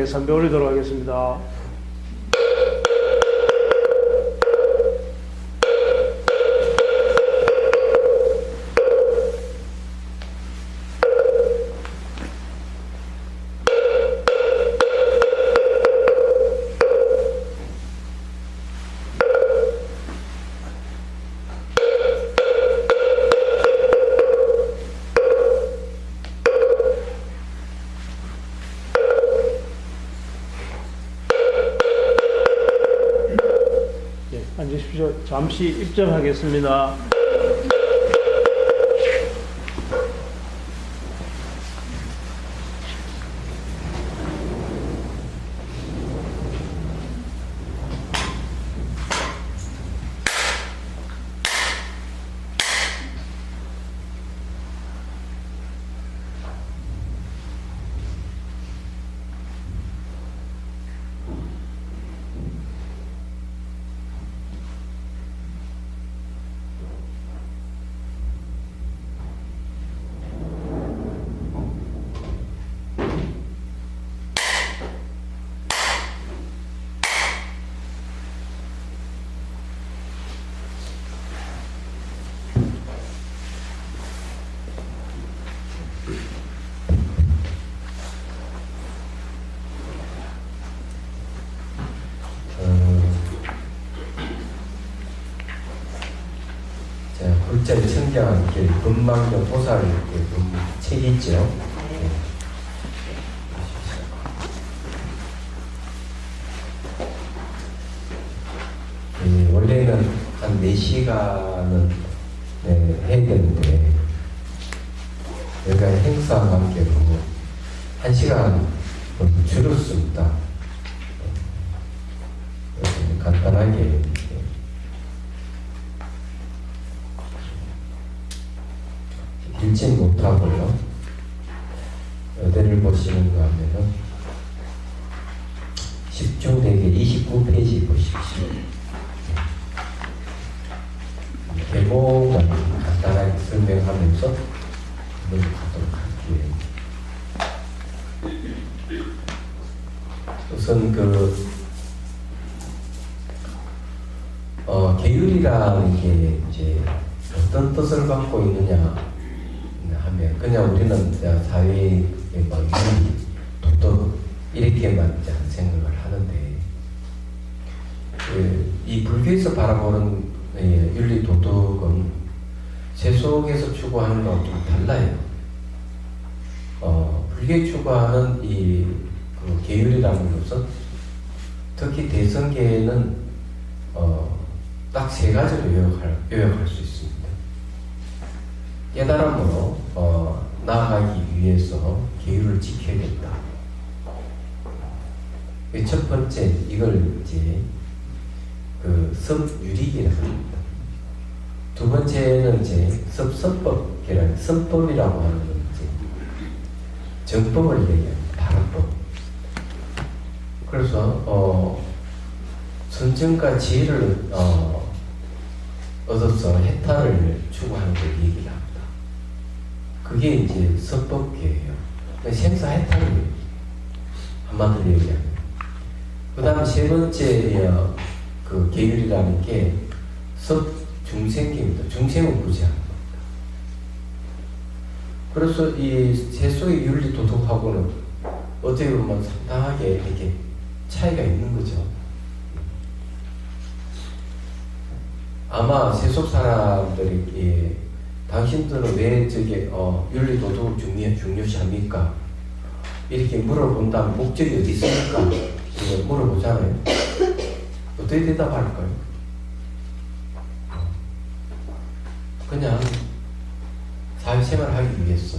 스님에게 선배 올리도록 하겠습니다. 앉으십시오. 잠시 입장하겠습니다. 불자리 청정한 길, 금망경 보살 이렇게 책이 있죠. 원래는 한 4시간은 해야 되는데 여기가 행사 관계로 1시간 줄였습니다. 간단하게 길진 못하고요. 어디를 보시는가 하면은 10중 대개 29페이지 보십시오. 개봉만 간단하게 설명하면서 먼저 가도록 할게요. 우선 계율이라는 게 이제 어떤 뜻을 갖고 있느냐 하면 그냥 우리는 사회의 윤리, 도덕 이렇게만 생각을 하는데 이 불교에서 바라보는 윤리 도덕은 세속에서 추구하는 거랑 좀 달라요. 불교에 추구하는 이 계율이라는 것은 특히 대성계에는 딱 3가지로 요약할 수 있습니다. 깨달음으로 나아가기 위해서 계율을 지켜야겠다. 첫 번째, 이걸 이제 섭유리기라고 합니다. 두 번째는 이제 섭선법이라는 선법이라고 하는 건 이제 정법을 얘기합니다. 바른법. 그래서 선정과 지혜를 얻어서 해탈을 추구하는 걸 얘기를 합니다. 그게 이제 섭법계예요. 생사해탈을 한마디로 얘기합니다. 그 다음 세 번째 계율이라는 게 섭중생계입니다. 중생을 구제하는 겁니다. 그래서 이 세속의 윤리 도덕하고는 어떻게 보면 상당하게 이렇게 차이가 있는 거죠. 아마 세속 사람들이 당신들은 왜 윤리 도덕을 중요시합니까? 이렇게 물어본다면 목적이 어디 있습니까? 이걸 물어보잖아요. 어떻게 대답할까요? 그냥 사회생활을 하기 위해서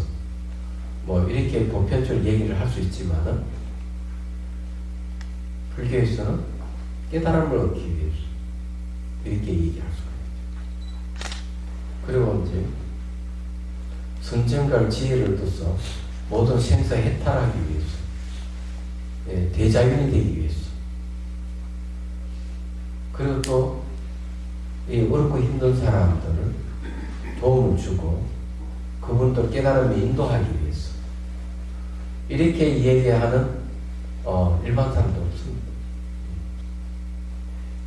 이렇게 보편적으로 얘기를 할 수 있지만은 불교에서는 깨달음을 얻기 위해서 이렇게 얘기할 수가 있죠. 그리고 이제 선정과 지혜를 얻어서 모든 생사 해탈하기 위해서, 대자연이 되기 위해서, 그리고 또 이 어렵고 힘든 사람들을 도움을 주고 그분들 깨달음에 인도하기 위해서 이렇게 얘기하는 일반 사람도 없습니다.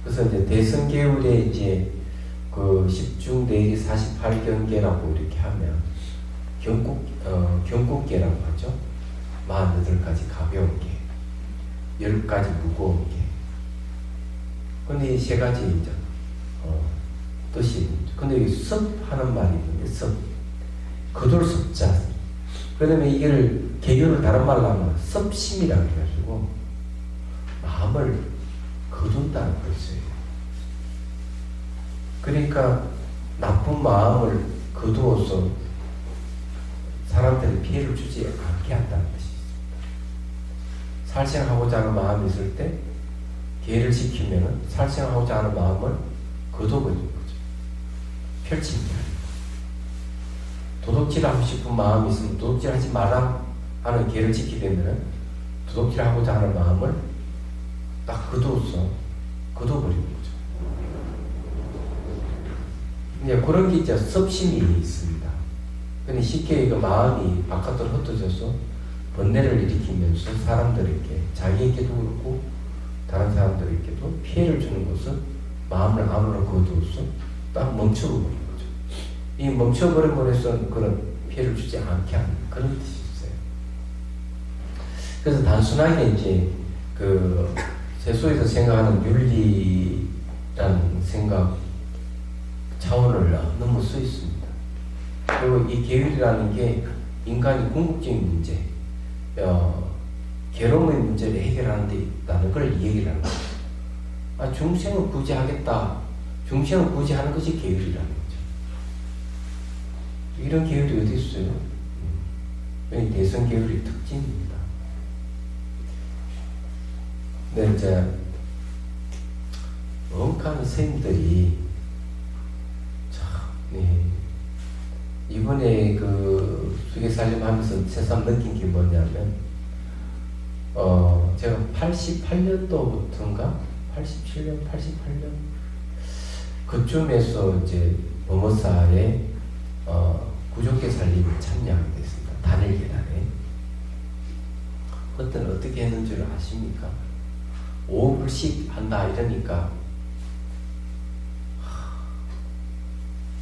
그래서 이제 대성계율에 이제 그 10중 내기 48경계라고 이렇게 하면 경국계라고 하죠. 48가지 가벼운 계, 10가지 무거운 계. 근데 이 세 가지 이제 뜻이. 근데 이 섭하는 말이 있는데 섭, 거둘 섭자. 그러면 이걸 계율을 다른 말로 하면 섭심이라고 해가지고 마음을 거둔다는 뜻이에요. 그러니까 나쁜 마음을 거두어서 사람들이 피해를 주지 않게 한다는 뜻이 있습니다. 살생하고자 하는 마음이 있을 때 계를 지키면 살생하고자 하는 마음을 거둬버리는 거죠. 펼칩니다. 도둑질하고 싶은 마음이 있으면 도둑질하지 마라 하는 계를 지키게 되면 도둑질하고자 하는 마음을 딱 거두어서 거둬버리는 거죠. 이제 그런 게 이제 섭심이 있습니다. 근데 쉽게 그 마음이 바깥으로 흩어져서 번뇌를 일으키면서 사람들에게, 자기에게도 그렇고 다른 사람들에게도 피해를 주는 것은 마음을 안으로 거두어서 딱 멈춰버리는 거죠. 이 멈춰버림으로 해서 그런 피해를 주지 않게 하는 그런 뜻이 있어요. 그래서 단순하게 이제 그 세속에서 생각하는 윤리라는 생각 차원을 넘어 서 있습니다. 그리고 이 계율이라는 게 인간이 궁극적인 문제, 괴로움의 문제를 해결하는 데 있다는 걸 얘기를 하는 거죠. 중생을 구제하겠다. 중생을 구제하는 것이 계율이라는 거죠. 이런 계율이 어디 있어요? 이 대성 계율의 특징입니다. 네, 이제 엄한 스님들이 이번에 그 수계살림 하면서 새삼 느낀 게 뭐냐면, 제가 88년도부터인가? 87년, 88년? 그쯤에서 이제 범어사에, 구족계 살림을 참여하게 됐습니다. 단일 계단에. 그때는 어떻게 했는지를 아십니까? 5불씩 한다 이러니까,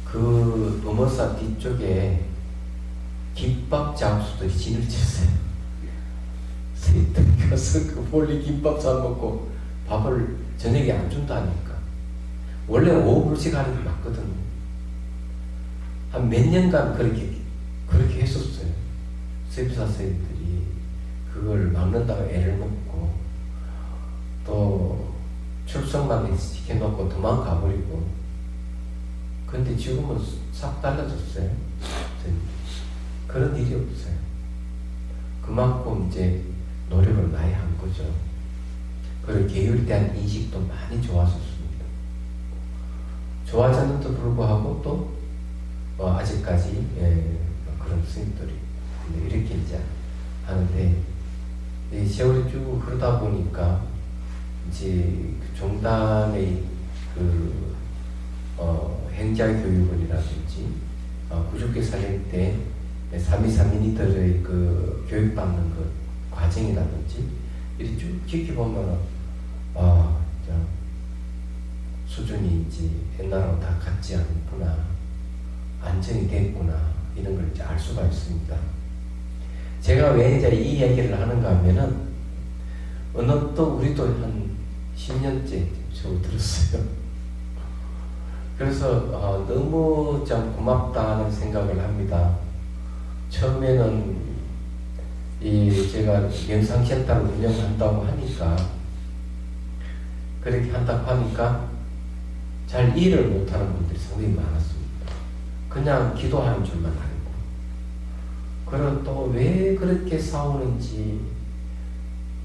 그 범어사 뒤쪽에 김밥 장수들이 진을 쳤어요. 스님들 가서 그 몰래 김밥 사 먹고 밥을 저녁에 안 준다니까. 원래는 5불씩 하는 게 맞거든요. 한 몇 년간 그렇게 했었어요. 세비사 스님들이 그걸 막는다고 애를 먹고 또 출석만 시켜놓고 도망가버리고. 근데 지금은 싹 달라졌어요. 그런 일이 없어요. 그만큼 이제 노력을 많이 한 거죠. 그리고 계율에 대한 인식도 많이 좋아졌습니다. 좋아졌는데도 불구하고 또 아직까지 그런 스님들이 이렇게 이제 하는데, 이 세월이 쭉 흐르다 보니까 이제 종단의 그 행자교육원이라든지 구족계 살릴 때 323인들의 그 교육받는 그 과정이라든지 이렇게 쭉 지켜보면 수준이 이제 옛날하고 다 같지 않구나, 안정이 됐구나, 이런 걸 이제 알 수가 있습니다. 제가 왜 이제 이 이야기를 하는가 하면은 어느 또 우리도 한 10년째 접어들었어요. 그래서 너무 참 고맙다는 생각을 합니다. 처음에는 제가 명상센터를 운영한다고 하니까, 그렇게 한다고 하니까 잘 이해를 못하는 분들이 상당히 많았습니다. 그냥 기도하는 줄만 알고, 그리고 또 왜 그렇게 싸우는지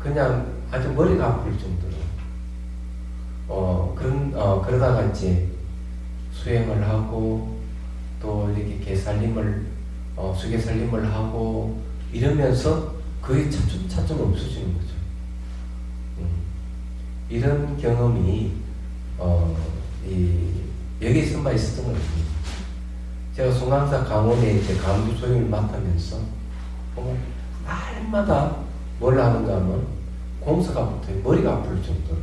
그냥 아주 머리가 아플 정도로 그러다가 이제 수행을 하고 또 이렇게 개살림을 수개살림을 하고 이러면서 거의 차츰 없어지는 거죠. 이런 경험이 여기서만 있었던 건 아닙니다. 제가 송암사 강원에 이제 강주 소임을 맡으면서 날마다 뭘 하는가 하면 공사가 붙어요. 머리가 아플 정도로.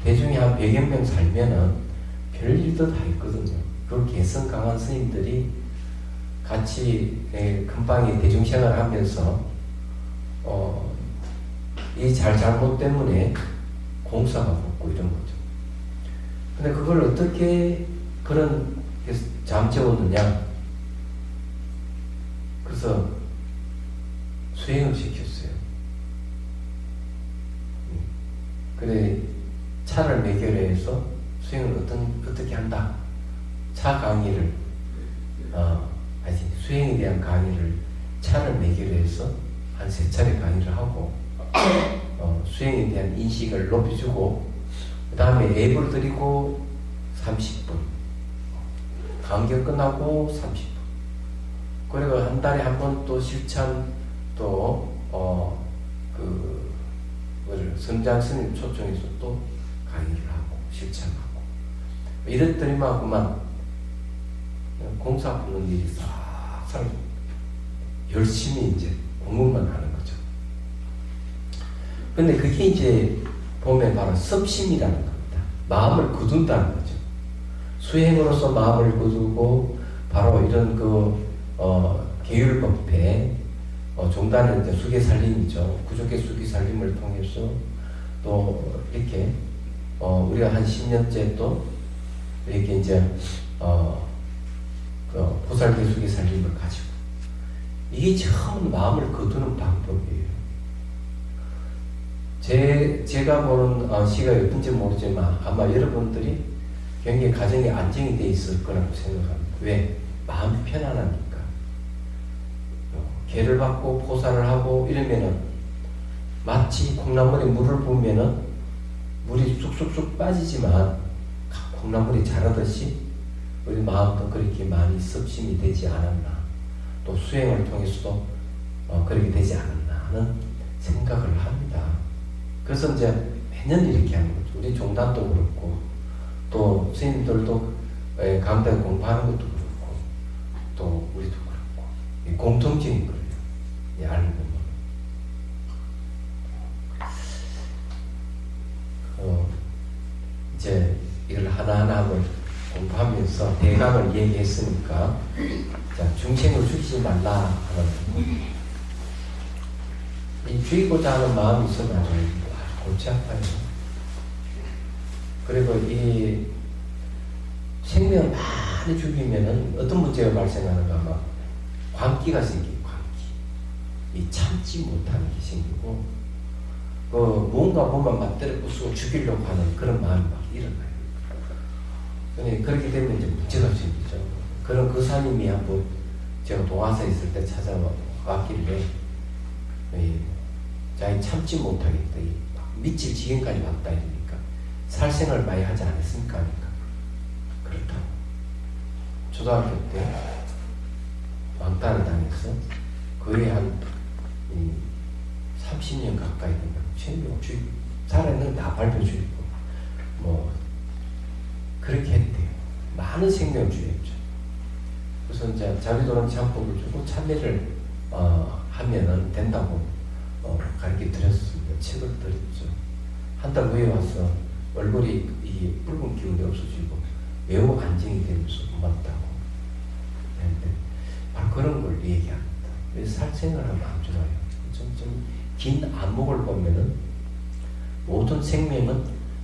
대중이 한 100여 명 살면은 별일도 다 있거든요. 그 개성 강한 스님들이 같이 금방에 대중생활을 하면서 이 잘못 때문에 공사가 붙고 이런 거죠. 근데 그걸 어떻게 그런 잠재웠느냐? 그래서 수행을 시켰어요. 그래 차를 매결해서 수행을 어떻게 한다? 차 강의를 수행에 대한 강의를 차를 매결해서 한 3차례 강의를 하고 수행에 대한 인식을 높여주고 그 다음에 앱을 드리고 30분 강좌 끝나고 30분 그리고 한 달에 한 번 또 실천 또 선장 스님 초청해서 또 강의를 하고 실천하고 이랬더니만 공사 붙는 일이 싹 열심히 이제 공부만 하는 거죠. 근데 그게 이제 보면 바로 섭심이라는 겁니다. 마음을 거둔다는 거죠. 수행으로서 마음을 거두고 바로 이런 계율법회 종단은 이제 수계살림이죠. 구족의 수계살림을 통해서 또 이렇게 우리가 한 10년째 또 이렇게 이제 보살계 수계살림을 가지고 이게 처음 마음을 거두는 방법이에요. 제가 보는 시가 어떤지 모르지만 아마 여러분들이 굉장히 가정이 안정이 돼 있을 거라고 생각합니다. 왜? 마음이 편안하니까. 개를 받고 포사를 하고 이러면은 마치 콩나물에 물을 부으면은 물이 쑥쑥쑥 빠지지만 콩나물이 자라듯이 우리 마음도 그렇게 많이 섭심이 되지 않았나 또 수행을 통해서도 그렇게 되지 않았나 하는 생각을 합니다. 그래서 이제 매년 이렇게 하는 거죠. 우리 종단도 그렇고 또 스님들도 강대 공부하는 것도 그렇고 또 우리도 그렇고 공통적인 거예요. 알고 보면 이제 이걸 하나하나 한번 공부하면서 대강을 얘기했으니까 자 중생을 죽이지 말라 하는 이 죽이고자 하는 마음이 있으면 아주 골치 아파요. 그리고 이 생명을 많이 죽이면은 어떤 문제가 발생하는가 하면 광기가 생겨요. 이 참지 못하는 게 생기고 뭔가 보면 막 때려 부수고 죽이려고 하는 그런 마음이 막 일어나요. 그렇게 되면 이제 문제가 생기죠. 그런 그 사님이 한번 제가 동화사에 있을 때 찾아왔길래 자기 참지 못하겠다. 미칠 지경까지 왔다 이러니까 살생을 많이 하지 않았습니까? 하니까 그렇다고. 초등학교 때 왕따를 당해서 거의 한 30년 가까이 생명 살아있는 다 발표 죽이고 뭐 그렇게 했대요. 많은 생명을 죽였죠. 그래서 이제 자비도란 참법을 주고 참회를 하면은 된다고 가르쳐 드렸습니다. 책을 드렸죠. 한 달 후에 와서 얼굴이 이 붉은 기운이 없어지고 매우 안정이 되면서 고맙다고 했는데 바로 그런 걸 얘기합니다. 그래서 살생을 하면 안 좋아요. 좀 긴 안목을 보면은 모든 생명은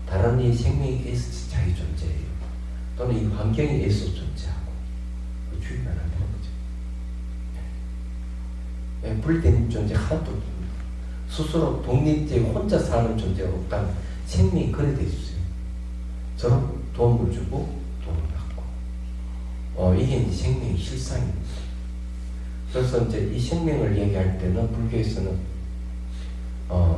다른 이 생명에서 자기 존재예요. 또는 이 환경에서 존재하고 그 주의만 안 되는 거죠. 분리된 존재 하나도 없습니다. 스스로 독립적으로 혼자 사는 존재가 없다는 생명이 그래 돼 있어요. 서로 도움을 주고 도움을 받고 이게 이제 생명의 실상입니다. 그래서 이제 이 생명을 얘기할 때는 불교에서는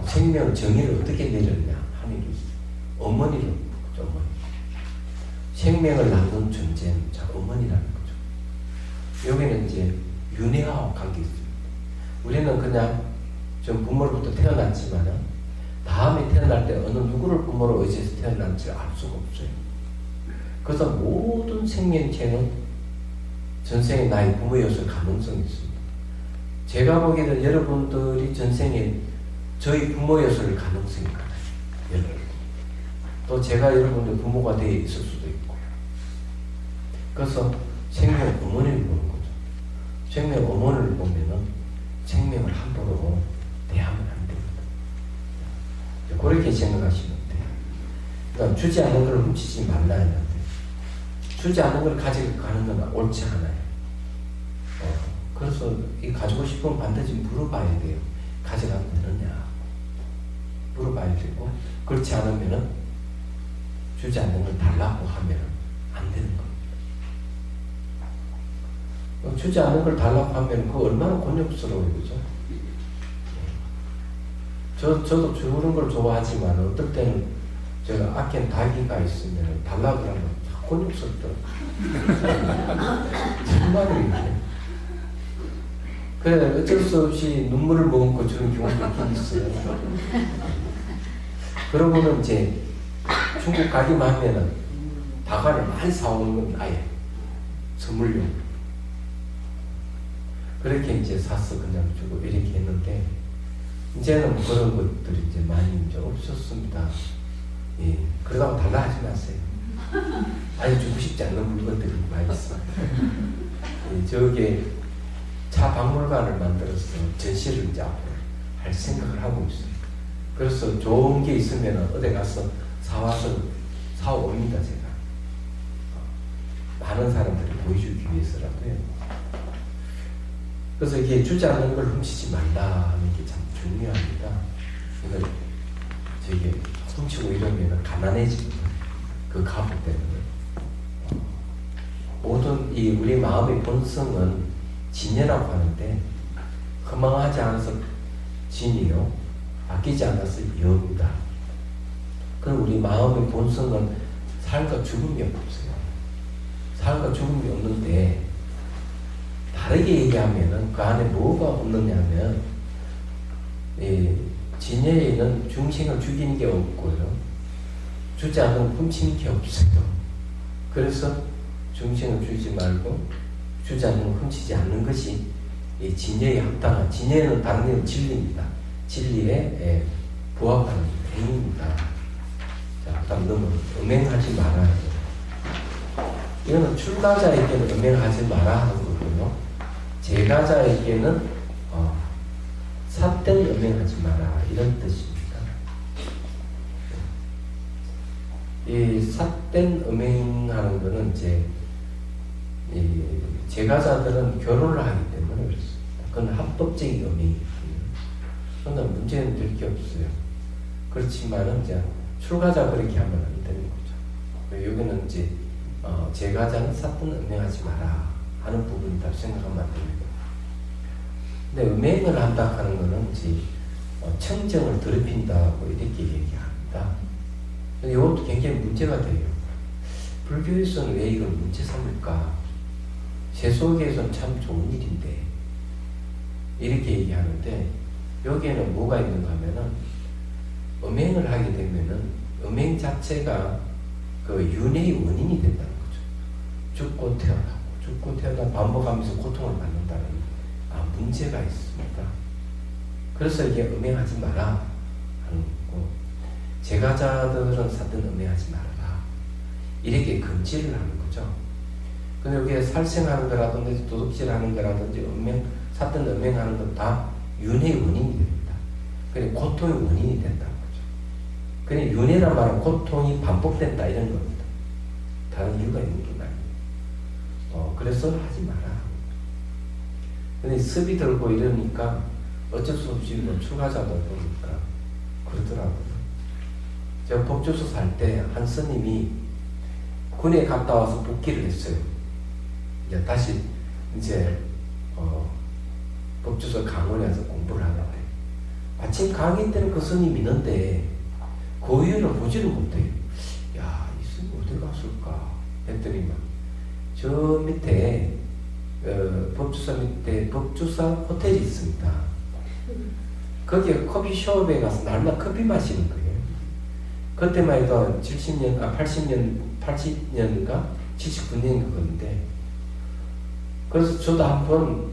생명 정의를 어떻게 내렸냐 하는 게 있어요. 어머니로 그죠? 어머니. 생명을 낳는 존재는 자 어머니라는 거죠. 여기는 이제 윤회하고 관계 있습니다. 우리는 그냥 좀 부모로부터 태어났지만은 다음에 태어날 때 어느 누구를 부모로 의지해서 태어난지 알 수가 없어요. 그래서 모든 생명체는 전생에 나의 부모였을 가능성이 있습니다. 제가 보기에는 여러분들이 전생에 저희 부모였을 가능성이 많아요. 여러분. 또 제가 여러분의 부모가 되어 있을 수도 있고. 그래서 생명 어머니를 보는 거죠. 생명 어머니를 보면은 생명을 함부로 대하면 안 됩니다. 그렇게 생각하시면 돼요. 그러니까 주지 않는 걸 훔치지 말라야 돼요. 주지 않는 걸 가져가는 건 옳지 않아요. 그래서 이 가지고 싶으면 반드시 물어봐야 돼요. 가져가면 되느냐. 물어봐야 되고, 그렇지 않으면은 주지 않는 걸 달라고 하면 안 되는 겁니다. 주지 않는 걸 달라고 하면 그거 얼마나 곤욕스러워요, 그죠? 저도 주는 걸 좋아하지만 어떨 때는 제가 아낀 닭이가 있으면 달라고 하면 곤욕스럽더라고요. 정말이에요. 그래, 어쩔 수 없이 눈물을 머금고 주는 경우도 있긴 있어요. 그러고는 이제 중국 가기만 하면은 다과를 많이 사오는 건 아예 선물용. 그렇게 이제 사서 그냥 주고 이렇게 했는데, 이제는 뭐 그런 것들이 이제 많이 이제 없었습니다. 예. 그러다가 달라 하지 마세요. 아니, 주고 싶지 않는 물건들이 많이 있어요. 예, 저게 차 박물관을 만들어서 전시를 이제 앞으로 할 생각을 하고 있어요. 그래서 좋은 게 있으면 어디 가서 사와서 사옵니다, 제가. 많은 사람들이 보여주기 위해서라도요. 그래서 이게 주지 않는 걸 훔치지 말라 하는 게 참 중요합니다. 그러니까 저게 훔치고 이러면 가난해집니다. 그 가부 때문에. 모든 이 우리 마음의 본성은 진여라고 하는데, 허망하지 않아서 진이요, 아끼지 않아서 여입니다. 그럼 우리 마음의 본성은 삶과 죽음이 없어요. 삶과 죽음이 없는데, 다르게 얘기하면은 그 안에 뭐가 없느냐면, 진여에는 중생을 죽이는 게 없고요, 주지 않으면 훔치는 게 없어요. 그래서 중생을 죽이지 말고 주지 않으면 훔치지 않는 것이 이 진여에 합당한, 진여는 다른 데는 진리입니다. 진리에 부합하는 행위입니다. 자, 그다음 너무 음행하지 말아야 돼요. 이거는 출가자에게는 음행하지 마라 하는 거고요. 제가자에게는 삿된 음행하지 마라 이런 뜻입니다. 이 삿된 음행하는 거는 이제 이 제가자들은 결혼을 하기 때문에 그렇습니다. 그건 합법적인 음행이거든요. 그러나 문제는 될 게 없어요. 그렇지만은 이제 출가자 그렇게 하면 안 되는 거죠. 여기는 이제 제가자는 삿된 음행하지 마라 하는 부분이다 생각하면 안 됩니다. 근데 음행을 한다 하는 거는 이제 청정을 더럽힌다고 이렇게 얘기합니다. 근데 이것도 굉장히 문제가 돼요. 불교에서는 왜 이걸 문제 삼을까? 세속에서는 참 좋은 일인데 이렇게 얘기하는데, 여기에는 뭐가 있는가 하면은 음행을 하게 되면은 음행 자체가 그 윤회의 원인이 된다는 거죠. 죽고 태어나고 반복하면서 고통을 받는다는 문제가 있습니다. 그래서 이게 음행하지 마라 하는 거고, 제가자들은 삿된 음행하지 말아라 이렇게 금지를 하는 거죠. 근데 여기에 살생하는 거라든지 도둑질하는 거라든지 삿된 음행하는 건 다 윤회의 원인이 됩니다. 그래 고통의 원인이 된다는 거죠. 그래 윤회란 말은 고통이 반복된다 이런 겁니다. 다른 이유가 있는 게 아니에요. 그래서 하지 마라. 근데 습이 들고 이러니까 어쩔 수 없이 뭐 출가자들 보니까 그러더라고요. 제가 법주소 살 때 한 스님이 군에 갔다 와서 복귀를 했어요. 이제 다시 법주소 강원에 와서 공부를 하는데, 아침 강의 때는 그 스님 있는데 그 이후에는 보지를 못해요. 야, 이 스님 어디 갔을까 했더니만 저 밑에 법주사 밑에 법주사 호텔이 있습니다. 거기에 커피숍에 가서 날마다 커피 마시는 거예요. 그때만 해도 80년인가 79년인가 그런데, 그래서 저도 한번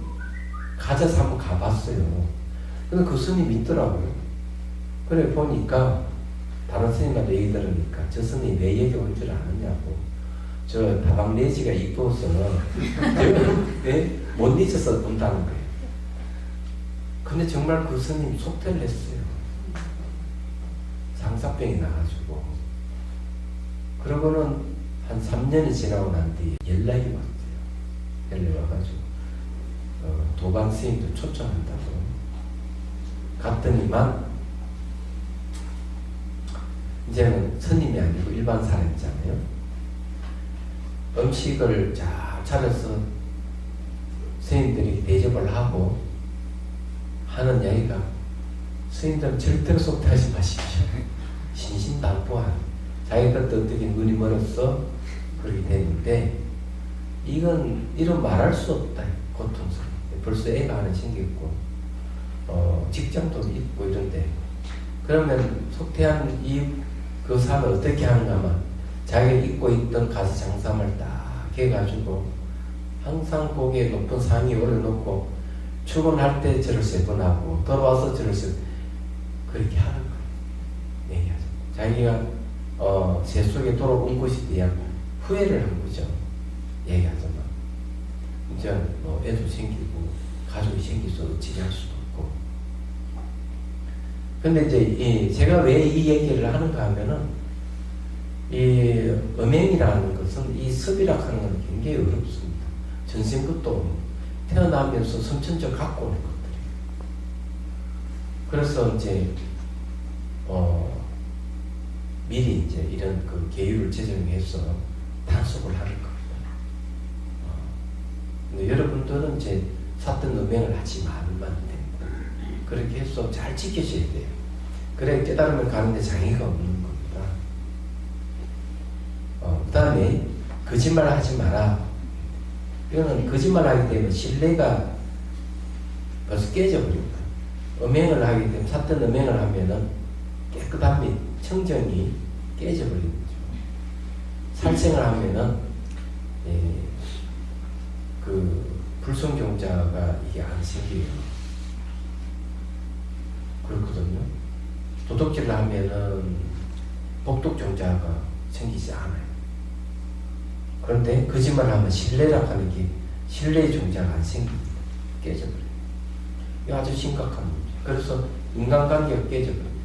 가져서 한번 가봤어요. 근데 그 스님이 있더라고요. 그래 보니까 다른 스님한테 얘기 들으니까 저 스님이 내 얘기 올 줄 아느냐고. 저 다방 내지가 이뻐서는 네? 못 잊어서 온다는 거예요. 근데 정말 그 스님 속퇴를 했어요. 상사병이 나가지고. 그러고는 한 3년이 지나고 난 뒤에 연락이 왔어요. 연락이 와가지고 도방 스님도 초청한다고. 갔더니만 이제는 스님이 아니고 일반 사람이잖아요. 음식을 잘 차려서 스님들이 대접을 하고 하는 이야기가 스님들은 절대로 속퇴하지 마십시오. 신신당부한 자기 것도 어떻게 눈이 멀었어 그렇게 되는데 이런 말할 수 없다. 고통스러워. 벌써 애가 하나 생겼고 직장도 있고 이런데 그러면 속퇴한 그 삶을 어떻게 하는가 하면 자기가 입고 있던 가시 장삼을 딱 해가지고 항상 고개에 높은 상의 올려놓고 출근할 때 절을 세 번 하고 돌아와서 절을 그렇게 하는 거예요. 얘기하죠. 자기가 세속에 돌아온 것에 대한 후회를 한 거죠. 얘기하잖아. 이제 뭐 애도 생기고 가족이 생겨서 어찌 할 수도 없고. 근데 이제 제가 왜 이 얘기를 하는가 하면은 이 음행이라는 것은 이 습이라고 하는 건 굉장히 어렵습니다. 전생것도 태어나면서 선천적 갖고 오는 것들이에요. 그래서 이제 미리 이제 이런 그 계율을 제정해서 단속을 하는 겁니다. 근데 여러분들은 이제 샀던 음행을 하지 말면 됩니다. 그렇게 해서 잘 지켜줘야 돼요. 그래 깨달음을 가는데 장애가 없는 겁니다. 그 다음에 거짓말 하지 마라. 이거는 거짓말 하기 때문에 신뢰가 벌써 깨져버립니다. 음행을 하기 때문에 샀던 음행을 하면은 깨끗함이 청정이 깨져버리는 거죠. 살생을 하면은 그 불성종자가 이게 안 생겨요. 그렇거든요. 도둑질을 하면은 복독종자가 생기지 않아요. 그런데 거짓말하면 신뢰라고 하는 게 신뢰의 종자가 안 생깁니다. 깨져버려요. 이거 아주 심각한 문제. 그래서 인간관계가 깨져버립니다.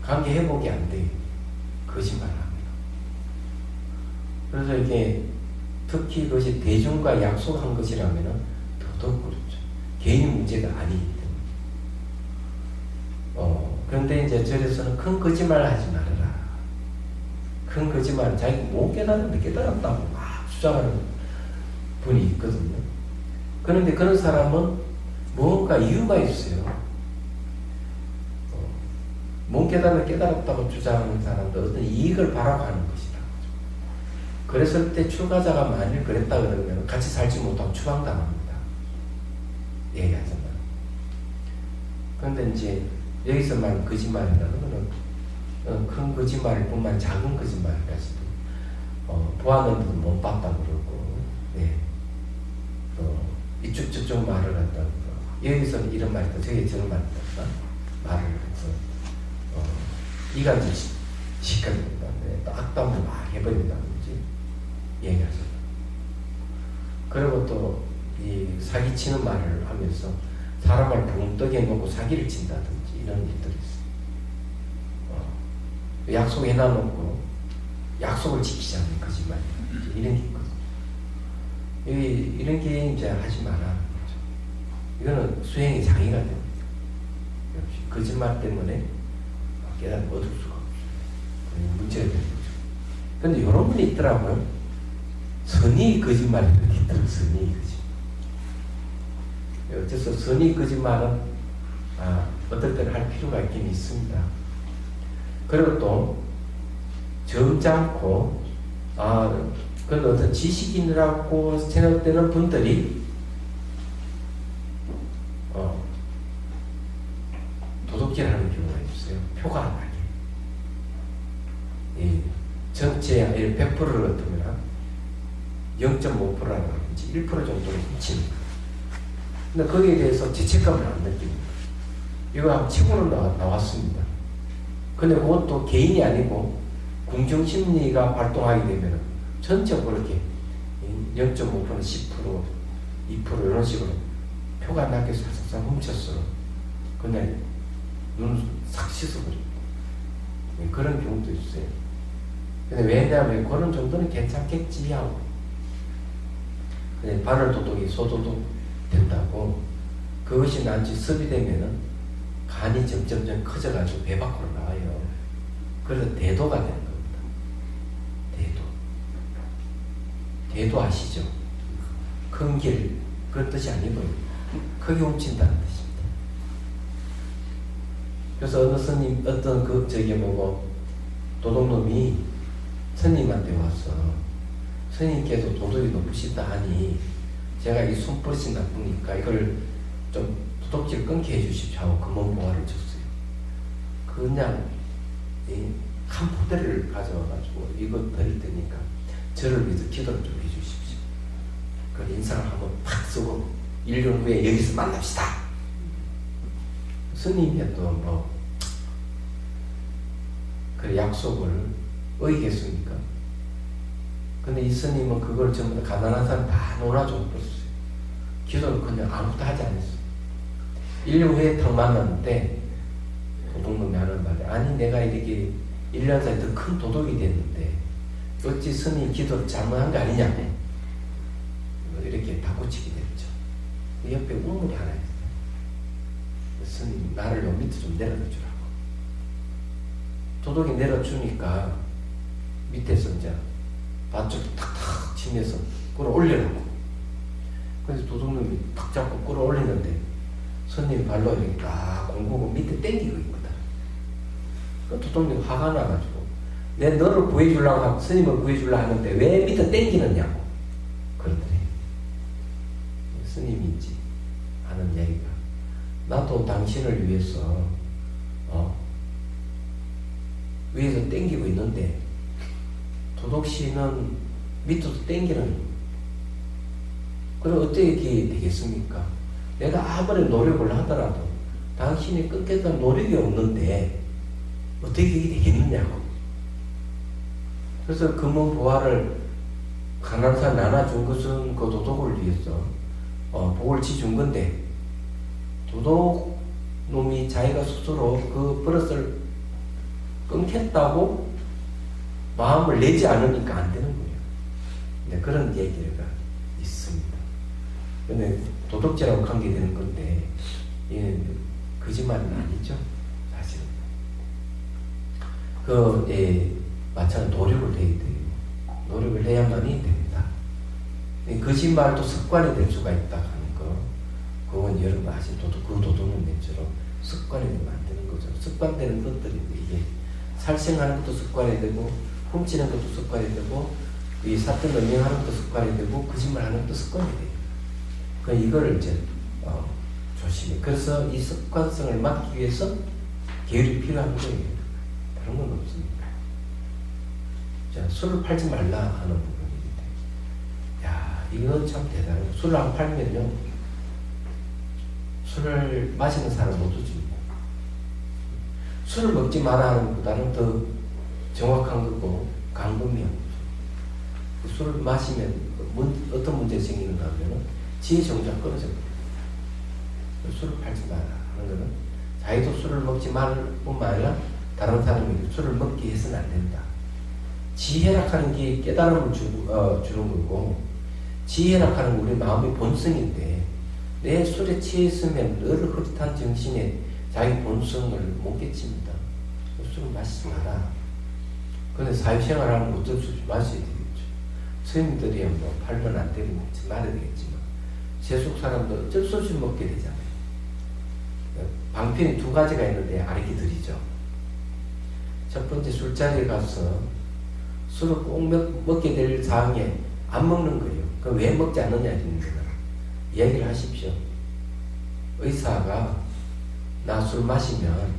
관계 회복이 안 돼요. 거짓말을 합니다. 그래서 이게 특히 그것이 대중과 약속한 것이라면 더더욱 그렇죠. 개인 문제가 아니기 때문에. 그런데 이제 절에서는 큰 거짓말 하지 말아라. 큰 거짓말, 자기 못 깨달았는데 깨달았다고 막 주장하는 분이 있거든요. 그런데 그런 사람은 뭔가 이유가 있어요. 못 깨달았는데 깨달았다고 주장하는 사람도 어떤 이익을 바라고 하는 것이다. 그랬을 때 출가자가 만일 그랬다 그러면 같이 살지 못하고 추방당합니다. 얘기하잖아요. 그런데 이제 여기서 말하는 거짓말이라는 거는 큰 거짓말일 뿐만 작은 거짓말까지도 보았는데도 못 봤다고 그러고 이쪽 저쪽 말을 한다고 여기서는 이런 말이다 저기 저런 말이다 말을 해서 이간질 시켜버린다 또 악담을 막 해버린다는 거지 얘기하죠. 그리고 또 이 사기치는 말을 하면서 사람을 붕떡에 놓고 사기를 친다든지 이런 일들이 있어요. 약속해놔놓고 약속을 지키지 않는 거짓말 이런 게 있거든요. 이런 게 이제 하지 말라는 거죠. 이거는 수행의 장애가 됩니다. 역시 거짓말 때문에 깨달음을 얻을 수가 없어요. 문제가 되는 거죠. 그런데 이런 분이 있더라고요. 선의 거짓말이 그렇게 있더라고요. 선의 거짓말. 어째서 선의 거짓말은 어떨 때는 할 필요가 있긴 있습니다. 그리고 또 점잖고 그건 어떤 지식인이라고 생각되는 분들이 도둑질하는 경우가 있어요. 표가 안 나게. 전체 100%를 얻으면 0.5%라든지 1% 정도를 훔치는 거예요. 근데 거기에 대해서 죄책감을 안 느낍니다. 이거 치고는 나왔습니다. 근데 그것도 개인이 아니고 궁중심리가 발동하게 되면 전적으로 이렇게 0.5%, 10%, 2% 이런 식으로 표가 낮게 싹싹 훔쳤어. 그냥 눈을 싹 씻어버립니다. 그런 경우도 있어요. 근데 왜냐하면 그런 정도는 괜찮겠지 하고 그냥 바늘 도독이 소도독 된다고 그것이 나한테 습이되면은 간이 점점점 커져가지고 배 밖으로 나와요. 그래서 대도가 되는 겁니다. 대도 아시죠? 큰 길 그런 뜻이 아니고요. 크게 훔친다는 뜻입니다. 그래서 어느 스님 어떤 그 저기 뭐고 도둑놈이 스님한테 와서 스님께서 도둑이 높으시다 하니 제가 이 손버릇이 나쁘니까 이걸 좀 도둑질 끊게 해주십시오 하고 금원보화를 줬어요. 그냥 한 포대를 가져와가지고 이거 드릴 테니까 저를 위해서 기도를 좀 해주십시오. 그 인상을 한번 팍 쓰고 1년 후에 여기서 만납시다. 스님이 또 뭐 그 약속을 어기겠습니까? 근데 이 스님은 그걸 전부 다 가난한 사람 다 놀아주고 버렸어요. 기도를 그냥 아무것도 하지 않았어요. 1년 후에 딱 만났는데 도둑놈이 하는 말이 아니 내가 이렇게 1년 사이에 더 큰 도둑이 됐는데 어찌 스님 기도를 잘못한 거 아니냐고 이렇게 다고치게 됐죠. 그 옆에 우물이 하나 있어요. 스님 나를 요 밑에 좀 내려다 주라고. 도둑이 내려주니까 밑에서 이제 밧줄 탁탁 치면서 끌어올리라고. 그래서 도둑놈이 탁 잡고 끌어올리는데 스님이 발로 이렇게 딱 공구고 밑에 땡기고 있거든. 그 도둑놈이 화가 나가지고 내 너를 구해주려고 하고 스님을 구해주려고 하는데 왜 밑에 땡기느냐고 그러더래. 스님인지 하는 얘기가 나도 당신을 위해서 위에서 땡기고 있는데 도둑씨는 밑으로 땡기는 그럼 어떻게 되겠습니까? 내가 아무리 노력을 하더라도 당신이 끊겠다는 노력이 없는데 어떻게 이게 되겠느냐고. 그래서 금은보화를 가난한 사람 나눠준 것은 그 도둑을 위해서 복을 지준 건데 도둑놈이 자기가 스스로 그 버릇을 끊겠다고 마음을 내지 않으니까 안 되는 거예요. 네, 그런 얘기가 있습니다. 근데 도덕질하고 관계되는 건데 거짓말은 아니죠. 사실은. 마찬가지로 노력을 해야 돼요. 노력을 해야만이 됩니다. 거짓말도 습관이 될 수가 있다 하는 거. 그건 여러분 아신 그 도둑은 것처럼 습관이 되면 안 되는 거죠. 습관되는 것들이 이게 살생하는 것도 습관이 되고 훔치는 것도 습관이 되고 이 사건 음행하는 것도 습관이 되고 거짓말하는 것도 습관이 돼요. 그 이거를 이제 조심해. 그래서 이 습관성을 막기 위해서 계율이 필요한 거예요. 다른 건 없습니다. 자, 술을 팔지 말라 하는 부분인데, 야, 이건 참 대단해요. 술을 안 팔면요, 술을 마시는 사람 못 줍니다. 술을 먹지 마라 하는 것보다는 더 정확한 거고 강금이야. 술을 마시면 어떤 문제가 생기는가 하면 지혜 정작 끊어져 버려요. 술을 팔지 마라 하는 거는 자기도 술을 먹지 말 뿐만 아니라 다른 사람에게 술을 먹게 해서는 안 된다. 지혜락하는 게 깨달음을 주는 거고, 지혜락하는 건 우리 마음의 본성인데 내 술에 취했으면 늘 흐릿한 정신에 자기 본성을 못 깨칩니다. 술을 마시지 마라. 그런데 사회생활하면 어쩔 수 없이 마셔야 되겠죠. 스님들이 뭐 팔면 안 되고 먹지 말아야 되겠지만 세속 사람도 어쩔 수 없이 먹게 되잖아요. 방편이 두 가지가 있는데 알기 드리죠. 첫 번째, 술자리에 가서 술을 꼭 먹게 될 상황에 안 먹는 거예요. 그럼 왜 먹지 않느냐 이야기를 하십시오. 의사가 나 술 마시면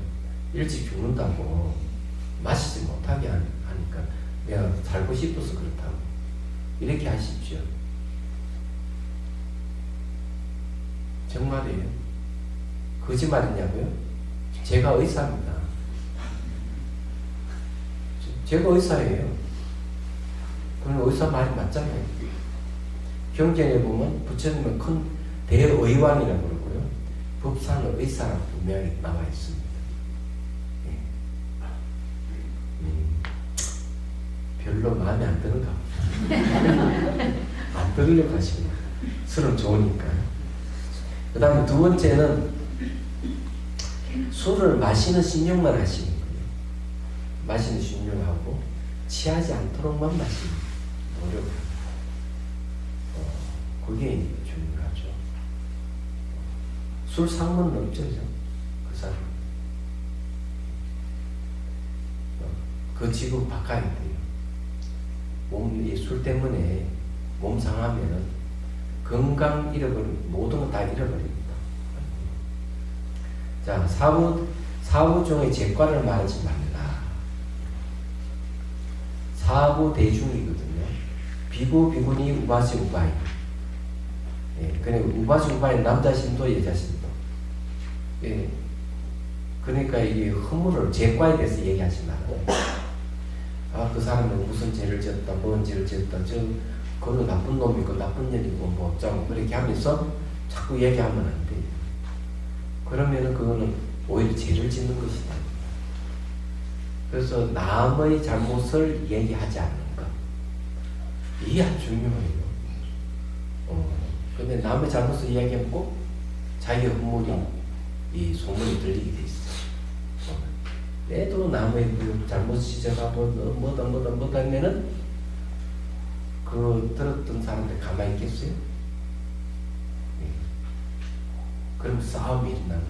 일찍 죽는다고 마시지 못하게 하니까 내가 살고 싶어서 그렇다고 이렇게 하십시오. 정말이에요. 거짓말이냐고요? 제가 의사입니다. 제가 의사예요. 그럼 의사 말이 맞잖아요. 경전에 보면 부처님은 큰 대의왕이라고 그러고요. 법상의 의사라고 분명히 나와 있습니다. 예. 별로 마음에 안 드는가 봅니다. 안 들으려고 하십니다. 술은 좋으니까. 그 다음에 두 번째는 술을 마시는 신용만 하시는 거예요. 마시는 신용하고 취하지 않도록만 마시는 노력을. 그게 중요하죠. 술 상문은 없죠, 그 사람. 그 지구 바꿔야 돼요. 몸이 술 때문에 몸 상하면은 건강 잃어버리고 모든 거 다 잃어버립니다. 자, 사부 중에 제과를 말하지 말라. 사부 대중이거든요. 비구, 비구니, 우바시, 우바이. 예, 그러니까 우바시, 우바이 남자신도 여자신도. 예. 그러니까 이게 허물을 제과에 대해서 얘기하지 말아요. 아, 그 사람은 무슨 죄를 지었다, 뭔 죄를 지었다, 그는 나쁜 놈이고, 나쁜 년이고, 뭐, 어쩌고, 그렇게 하면서 자꾸 얘기하면 안 돼요. 그러면은 그거는 오히려 죄를 짓는 것이다. 그래서 남의 잘못을 얘기하지 않는 것. 이게 아주 중요해요. 근데 남의 잘못을 이야기하면 꼭 자기의 허물이, 이 소문이 들리게 돼 있어요. 애도 남의 그 잘못 지적하고 뭐다 하면은 그 들었던 사람들 가만히 있겠어요? 네. 그럼 싸움이 일어나는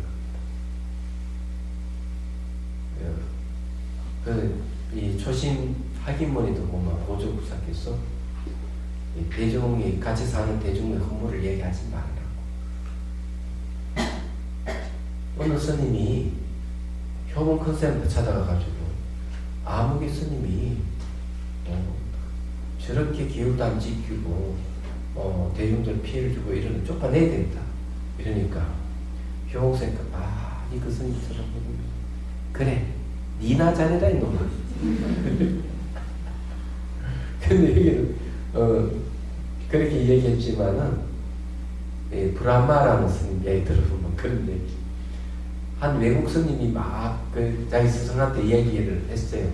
겁니다. 이 초심 학인문의도 보면 보조국사께서 대중이 같이 사는 대중의 허물을 얘기하지 말라고. 어느 스님이 효본 컨셉을 찾아가가지고 아무개 스님이 저렇게 기후도 안 지키고 대중들 피해를 주고 이러는 쫓아내야 된다. 이러니까 효본 스님가 이 그 스님처럼 그래 니나 잘해라 이놈아. 근데 여기는 그렇게 얘기했지만은 브라마라는 스님 얘기 들어보면 그런 얘기. 한 외국 스님이 막 그 자기 스승한테 얘기를 했어요.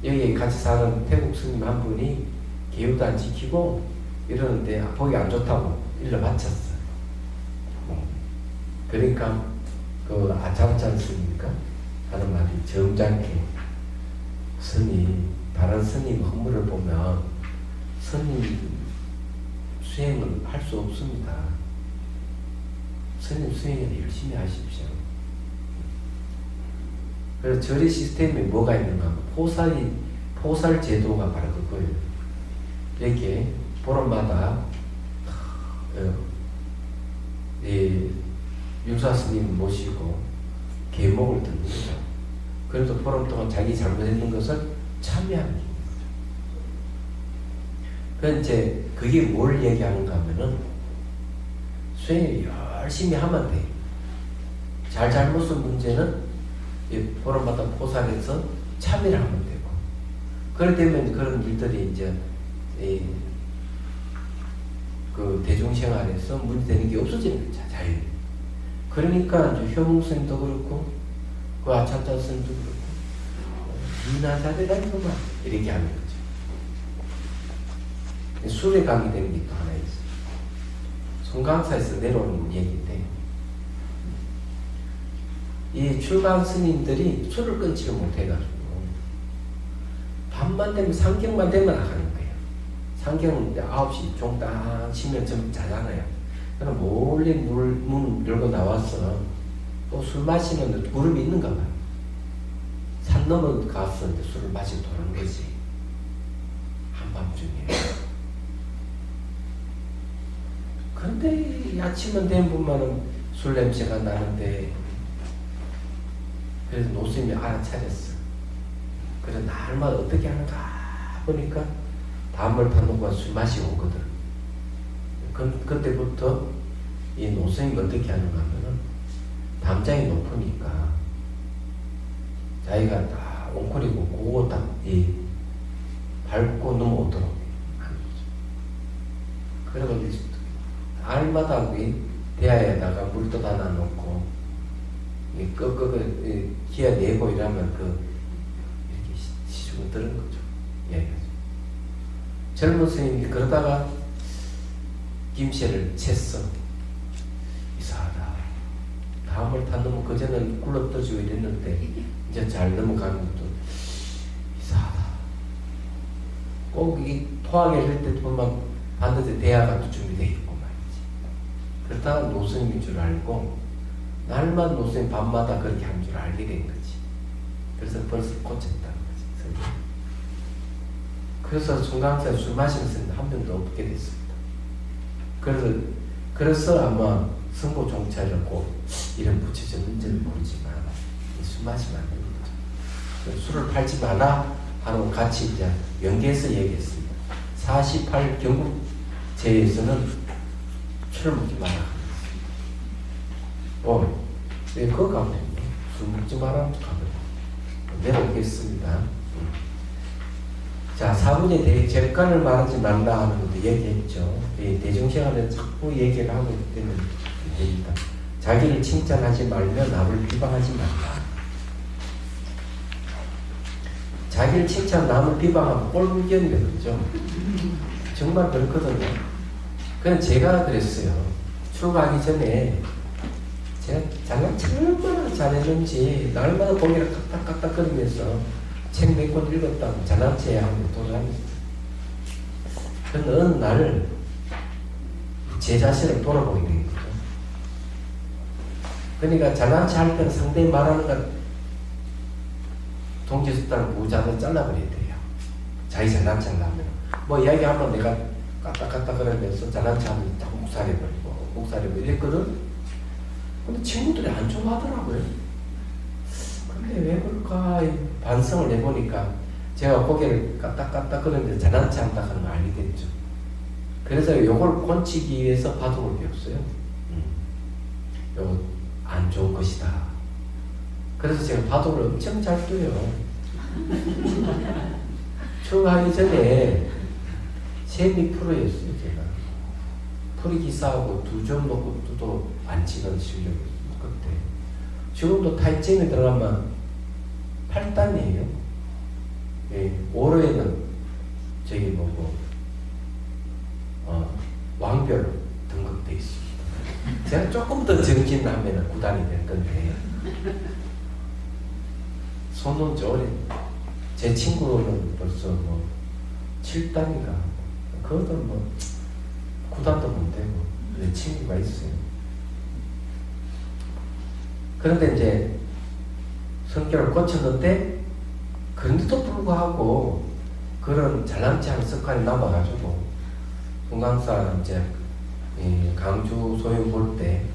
여기 같이 사는 태국 스님 한 분이 계율도 안 지키고 이러는데 보기 안 좋다고 일러 바쳤어요. 그러니까 그 아장찬 스님이니까 하는 말이 점잖게 스님, 다른 스님 허물을 보면 스님 수행을 할 수 없습니다. 스님 수행을 열심히 하십시오. 그래서 절의 시스템에 뭐가 있는가? 포살 제도가 바로 그거예요. 이렇게 보름마다 윤사 스님 모시고 계목을 듣는 거죠. 그래서 보름 동안 자기 잘못했는 것을 참여하는 거죠. 그럼 이제 그게 뭘 얘기하는가 하면은 수행을 열심히 하면 돼. 잘못은 문제는 보름마다 포살해서 참여를 하면 되고, 그럴 때면 그런 일들이 이제 그 대중생활에서 문제되는 게 없어지는 거죠. 자유. 그러니까 이제 효봉스님도 그렇고 그 아찬찬 스님도 그렇고 이나사대라니구만 이렇게 하는 거죠. 술에 감이 되는 게 또 하나 있어요. 송강사에서 내려오는 얘기인데, 이 출간 스님들이 술을 끊지를 못해가지고 밤만 되면 상경만 되면 나가는 거예요. 상경은 9시 종 딱 치면 좀 자잖아요. 그럼 몰래 문 열고 나와서 또 술 마시는 그룹이 있는가 봐요. 산 넘어 가서 이제 술을 마시고 도는 거지. 한밤중에. 근데 아침은 되면 보면은 술 냄새가 나는데, 그래서 노스님이 알아차렸어. 그래서 날마다 어떻게 하는가 보니까 단물 타놓고 술 마시고 오거든. 그때부터 이 노선이 어떻게 하는가 하면은 담장이 높으니까 자기가 다 옹골이고 그거 딱 밟고 넘어오도록 하는 거죠. 그래서 알마다 대야에다가 물도 닫아 놓고 끄끄 기어 내고 이러면 이렇게 시중을 들은 거죠. 얘기하죠. 젊은 스님이 그러다가 김씨를 챘어. 이상하다. 다음을 다 넘어 그전에는 굴러떠지고 이랬는데 이제 잘 넘어가는 것도 이상하다. 꼭 이 토하게 할 때 보면 반드시 대야가 또 준비되어 있고 말이지. 그러다가 노스님인 줄 알고 날마다 노스님 밤마다 그렇게 한 줄 알게 된 거지. 그래서 벌써 꽂혔다는 거지. 그래서 송강사에 술 마시는 스님 한 명도 없게 됐습니다. 그래서 아마 성보 종찰이라고 이름 붙여졌는지는 모르지만 술 마시면 안 됩니다. 술을 팔지 마라 하는 같이 이제 연계해서 얘기했습니다. 48 경국제에서는 술을 먹지 마라. 왜 그거 가면 술 먹지 마라 가면 내려오겠습니다. 자, 사분에 대해 객관을 말하지 말라 하는 것도 얘기했죠. 대중시간에 자꾸 얘기를 하고 있기 때문에 됩니다. 자기를 칭찬하지 말며 남을 비방하지 말라. 자기를 칭찬 남을 비방하면 꼴불견이거든요. 정말 그렇거든요. 그냥 제가 그랬어요. 출가하기 전에 제가 장난치 얼마나 잘했는지 날마다 고개를 까딱까딱거리면서 책 몇 권 읽었다고 자랑체에 하고 돌아다녔어요. 그런데 어느 날 제 자신을 돌아보게 된 거죠. 그러니까 자랑체 할 때는 상대히 말하는 건 동지수단을 부자로 잘라버려야 돼요. 자기 자랑체 하려면 뭐 이야기하면 내가 까딱까딱거리면서 자랑체 하면 딱 묵살해버리고 이랬거든. 근데 친구들이 안 좋아하더라고요. 근데 왜 그럴까 반성을 해보니까 제가 고개를 까딱까딱거리는데 자난치 한다 하는 걸 알게 됐죠. 그래서 이걸 고치기 위해서 바둑을 배웠어요. 이거 안 좋은 것이다. 그래서 제가 바둑을 엄청 잘 둬요. 출가하기 전에 세미 프로였어요. 제가 프리 기사하고 2점 놓고 도 안 치는 실력이었어요. 그때 지금도 타이점에 들어가면 8단이에요. 예, 올해는 저기 왕별 등극돼 있습니다. 제가 조금 더 정진하면 9단이 될 건데 손은 저래 제 친구는 벌써 7단인가 그것도 9단도 못 되고 내 친구가 있어요. 그런데 이제 성격을 고쳤는데 그런데도 불구하고 그런 잘남지 않은 습관이 남아가지고 송강사 이제 강주 소형 볼 때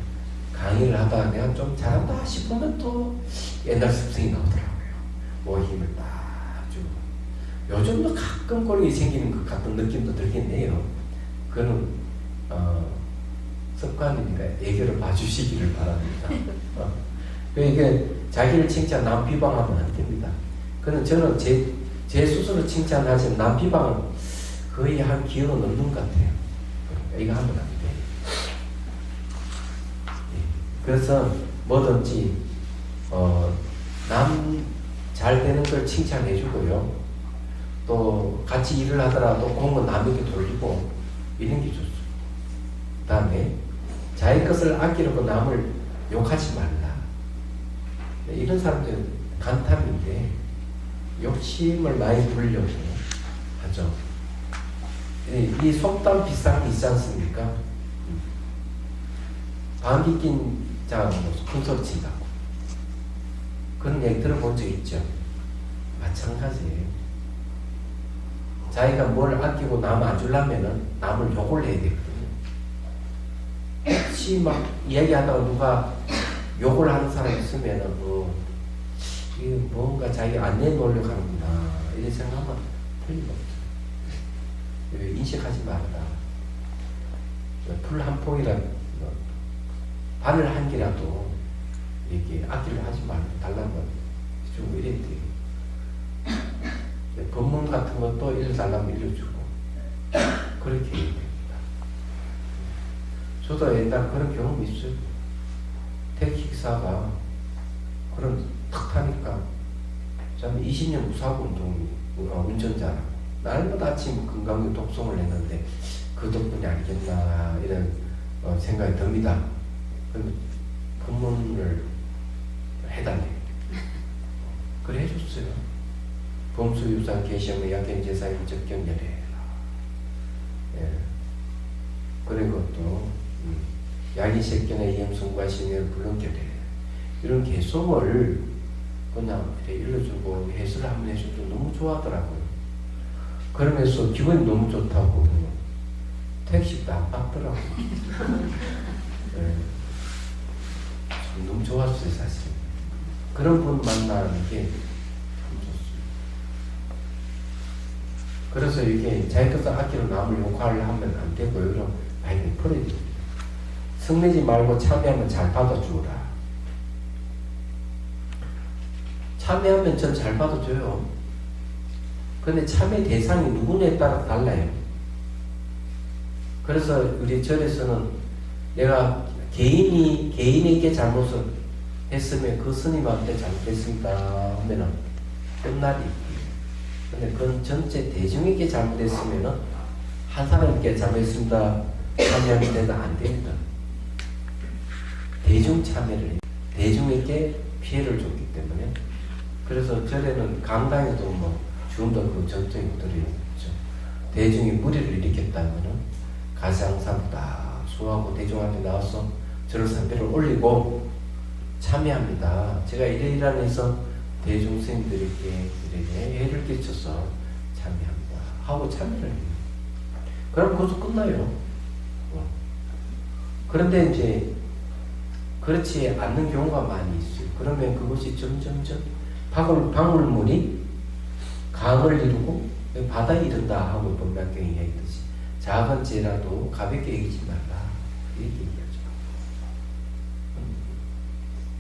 강의를 하다가 내가 좀 잘한다 싶으면 또 옛날 습성이 나오더라고요. 뭐 힘을 딱 주고 요즘도 가끔 꼴이 생기는 것 같은 느낌도 들긴 해요. 그는 습관이니까 애교를 봐주시기를 바랍니다. 이게 자기를 칭찬, 남 비방하면 안 됩니다. 저는 제 스스로 칭찬하지만 남 비방은 거의 한 기억은 없는 것 같아요. 이거 하면 안 돼. 그래서 뭐든지 남 잘 되는 걸 칭찬해주고요. 또 같이 일을 하더라도 공은 남에게 돌리고 이런 게 좋죠. 그 다음에 자기 것을 아끼려고 남을 욕하지 말라. 이런 사람들은 간탐인데 욕심을 많이 부리려고 하죠. 이 속담 비싼 게 있지 않습니까? 방귀 낀 자가 큰 소리 친다고. 그런 얘기 들어본 적 있죠? 마찬가지예요. 자기가 뭘 아끼고 남 안 주려면은 남을 욕을 해야 되거든요. 혹시 막 이야기하다가 누가 욕을 하는 사람이 있으면은 이게 뭔가 자기 안 내놓으려고 하는구나 이렇게 생각하면 틀림없죠. 인식하지 말아라. 풀 한 폭이라 바늘 한 개라도 이렇게 악기를 하지 말고 달라는 거 좀 이래야 돼요. 법문 같은 것도 일러달라면 일러주고 그렇게 해야 됩니다. 저도 옛날 그런 경험이 있어요. 택시기사가 그런 탁 타니까 참 20년 무사고 운전자라고 날마다 아침 건강유 독송을 했는데 그 덕분이 아니겠나 이런 생각이 듭니다. 그럼 법문을 해달래요. 그래 해줬어요. 범수유산 계시면 약견제사인 적견열해라. 예. 그리고 또 야기색견의 이엠승과신의 불능결해 이런 개성을 그냥 이렇게 일러주고 해설을 한번 해줘도 너무 좋아하더라고요. 그러면서 기분이 너무 좋다고 택시도 안 받더라고요. 네. 너무 좋았어요 사실. 그런 분 만나는 게 참 좋습니다. 그래서 이게 자기가 악기로 남을 욕하려 하면 안 되고요. 그럼 많이 풀어야 됩니다. 성내지 말고 참여하면 잘 받아주라. 참여하면 전 잘 받아줘요. 근데 참여 대상이 누구냐에 따라 달라요. 그래서 우리 절에서는 내가 개인에게 잘못을 했으면 그 스님한테 잘못했습니다 하면은 끝날이 있고요. 근데 그건 전체 대중에게 잘못했으면은 한 사람에게 잘못했습니다 참여하면 되나 안 됩니다. 대중 참여를 대중에게 피해를 줬기 때문에 그래서 절에는 강당에도 뭐 지금도 그 전통이 들어있죠. 대중이 무리를 일으켰다면은 가상상다 수하고 대중한테 나와서 절을 선배를 올리고 참여합니다. 제가 이래이러한 해서 대중 스님들에게 이렇게 해를 끼쳐서 참여합니다 하고 참여를 해요. 그럼 그것도 끝나요. 그런데 이제 그렇지 않는 경우가 많이 있어요. 그러면 그것이 점점점 방울물이 강을 이루고 바다에 이른다 하고 본락경이 얘기했듯이 작은 죄라도 가볍게 여기지 말라 이렇게 얘기하죠.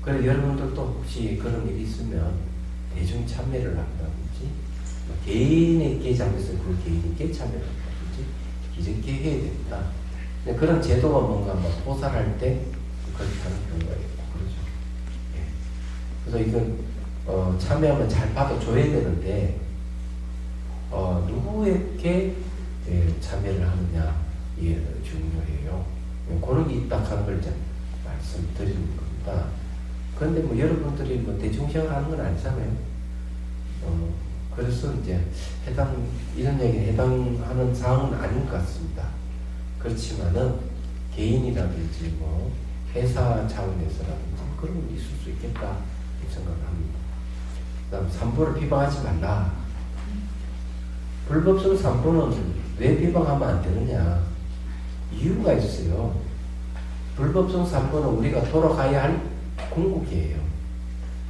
그래서 여러분들도 혹시 그런 일이 있으면 대중 참여를 한다든지 개인에게 잘못해서 그 개인에게 참여를 한다든지 이렇게 해야 됩니다. 그런 제도가 뭔가 막 포살할 때 그렇게 하는 경우가 있고 그러죠. 예. 그래서 이건 참여하면 잘 받아줘야 되는데 누구에게 참여를 하느냐 이게 중요해요. 그런 게 있다 하는 걸 이제 말씀드리는 겁니다. 그런데 뭐 여러분들이 뭐 대중시행을 하는 건 아니잖아요. 그래서 이제 이런 얘기에 해당하는 사항은 아닌 것 같습니다. 그렇지만은 개인이라든지 뭐 회사 차원에서라든지 그런 건 있을 수 있겠다 생각을 합니다. 그 다음 산보를 비방하지 말라. 불법성 산보는 왜 비방하면 안 되느냐 이유가 있어요. 불법성 산보는 우리가 돌아가야 할 궁극이에요.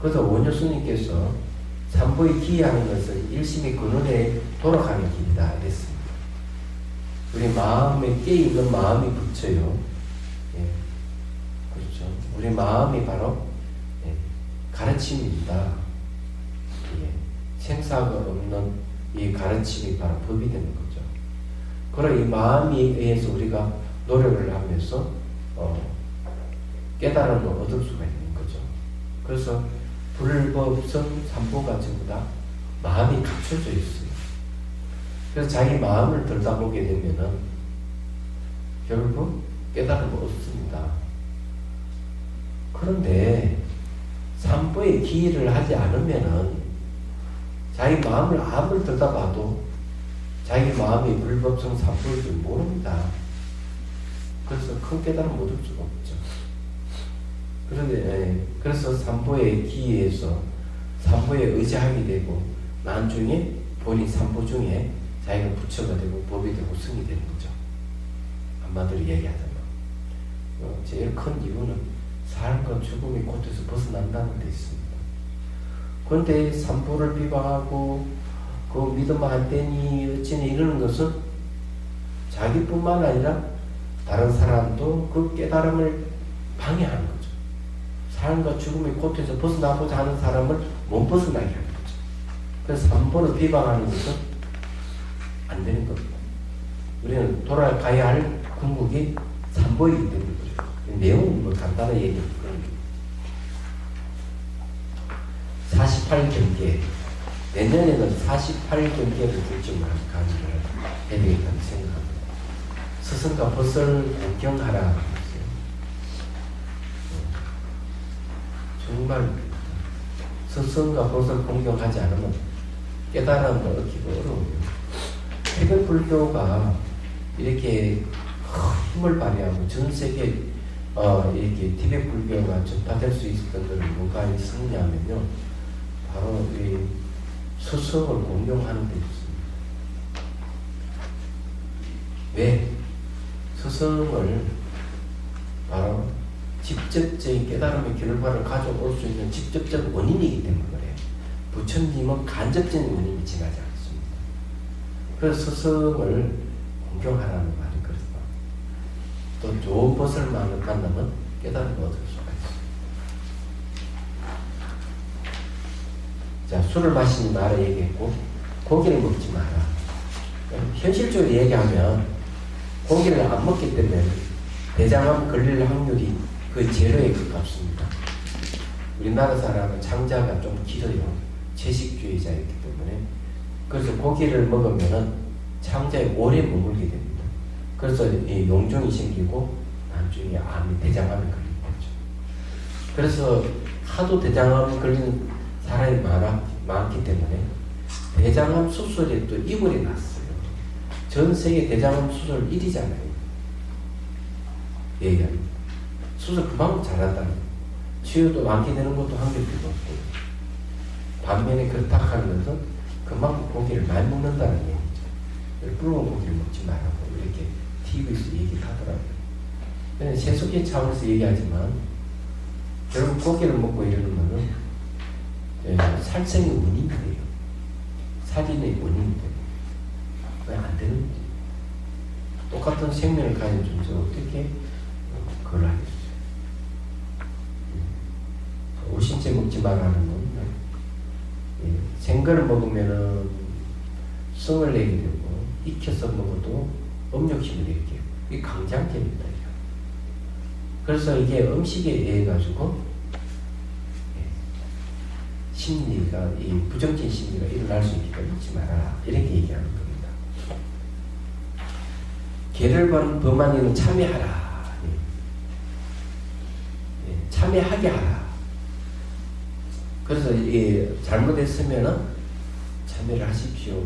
그래서 원효스님께서 산보에 기여하는 것은 일심의 근원에 돌아가는 길이다 이랬습니다. 우리 마음에 깨있는 마음이 붙여요. 예. 그렇죠. 우리 마음이 바로 가르침입니다. 예. 생사가 없는 이 가르침이 바로 법이 되는 거죠. 그러나 이 마음에 의해서 우리가 노력을 하면서 깨달음을 얻을 수가 있는 거죠. 그래서 불법성 산보가 전부 다 마음이 갖춰져 있어요. 그래서 자기 마음을 들여다보게 되면은 결국 깨달음을 얻습니다. 그런데 산보에 기여를 하지 않으면은 자기 마음을 아무리 들여다봐도 자기 마음이 불법성 산보일 줄 모릅니다. 그래서 큰 깨달음 얻을 수가 없죠. 그런데 그래서 산보에 기여해서 산보에 의지하게 되고 나중에 본인 산보 중에 자기가 부처가 되고 법이 되고 승이 되는 거죠. 한마디로 얘기하자면 제일 큰 이유는 삶과 죽음의 곳에서 벗어난다는 데 있습니다. 그런데 산보를 비방하고 그 믿으면 안 되니 어찌니 이러는 것은 자기뿐만 아니라 다른 사람도 그 깨달음을 방해하는 거죠. 삶과 죽음의 고통에서 벗어나고자 하는 사람을 못 벗어나게 하는 거죠. 그래서 3번을 비방하는 것은 안 되는 겁니다. 우리는 돌아가야 할 궁극이 3번이기 때문에 그래요. 내용은 뭐 간단한 얘기는 그런 거예요. 48경계. 내년에는 48경계를 중심으로 강의를 해야 되겠다는 생각합니다. 스승과 벗을 공경하라 했어요. 정말 스승과 벗을 공경하지 않으면 깨달음을 얻기가 어려워요. 태백 불교가 이렇게 힘을 발휘하고 전 세계 이렇게 티베트 불교가 전파될 수 있었던 것은 뭐가 있었냐면요, 바로 이 스승을 공경하는 데 있습니다. 왜? 스승을 바로 직접적인 깨달음의 결과를 가져올 수 있는 직접적 원인이기 때문에 그래요. 부처님은 간접적인 원인이 지나지 않습니다. 그래서 스승을 공경하라는 말이 그렇습니다. 또 좋은 것을 만나면 깨달음을 얻을 수가 있습니다. 자, 술을 마시지 마라 얘기했고, 고기를 먹지 마라. 현실적으로 얘기하면 고기를 안 먹기 때문에 대장암 걸릴 확률이 그 제로에 가깝습니다. 우리나라 사람은 창자가 좀 길어요. 채식주의자이기 때문에. 그래서 고기를 먹으면은 창자에 오래 머물게 됩니다. 그래서 이 용종이 생기고 나중에 암이 대장암이 걸리게 되죠. 그래서 하도 대장암이 걸리는 사람이 많기 때문에 대장암 수술에 또 이번에 났어요. 전 세계 대장암 수술 1위잖아요. 얘기합니다. 수술 그만큼 잘한다는 거예요. 치유도 완쾌되는 것도 한결 필요 없고, 반면에 그렇다 하는 것은 그만큼 고기를 많이 먹는다는 얘기죠. 붉은 고기를 먹지 말라고 이렇게 TV에서 얘기를 하더라고요. 세속의 차원에서 얘기하지만 결국 고기를 먹고 이러는 것은 살생의 원인이 돼요. 살인의 원인이 돼요. 왜 안 되는 거지? 똑같은 생명을 가진 존재가 어떻게 그걸 하겠어요? 오신채 먹지 말라는 건 생거를 먹으면은 성을 내게 되고, 익혀서 먹어도 음욕심을 내게 해요. 이게 강장제입니다. 그래서 이게 음식에 의해 가지고 심리가, 이 부정적인 심리가 일어날 수 있기 때문에 먹지 말아라, 이렇게 얘기하는 겁니다. 개를 범한 이는 참회하라. 참회하게 하라. 그래서 잘못했으면은 참회를 하십시오,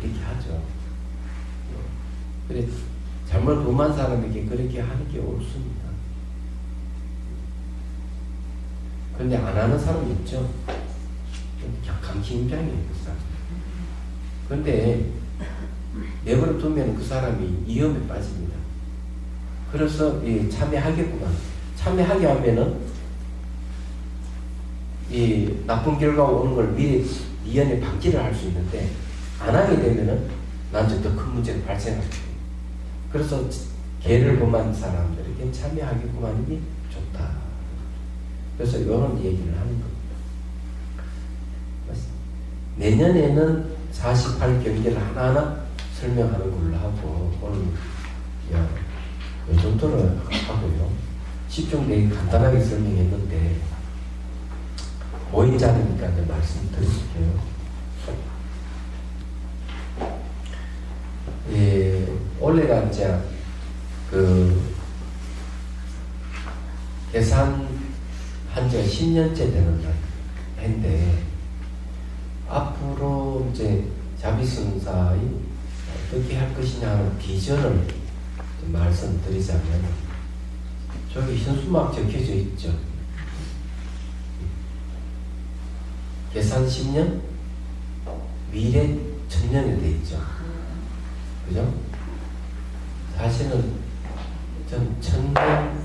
이렇게 하죠. 그래, 잘못 범한 사람에게 그렇게 하는 게 옳습니다. 그런데 안 하는 사람이 있죠. 강심장이에요, 그 사람. 그런데 내버려 두면 그 사람이 위험에 빠집니다. 그래서 참회하겠구나. 참회하게 하면은 이 나쁜 결과가 오는 걸 미리 미연에 방지를 할 수 있는데, 안 하게 되면은 나한테 더 큰 문제가 발생할 거예요. 그래서 개를 범한 사람들에게 참여하겠구만이 좋다. 그래서 이런 얘기를 하는 겁니다. 내년에는 48경제를 하나하나 설명하는 걸로 하고, 오늘 이 정도로 하고요. 10종 되게 간단하게 설명했는데 모인 자리니까 이제 말씀드릴게요. 올해가 이제 계산한 지가 10년째 되는 해인데, 앞으로 이제 자비승사의 어떻게 할 것이냐 하는 비전을 말씀드리자면, 저기 현수막 적혀져 있죠. 계산 10년, 미래 1000년이 돼 있죠. 그죠? 사실은 전 1000년,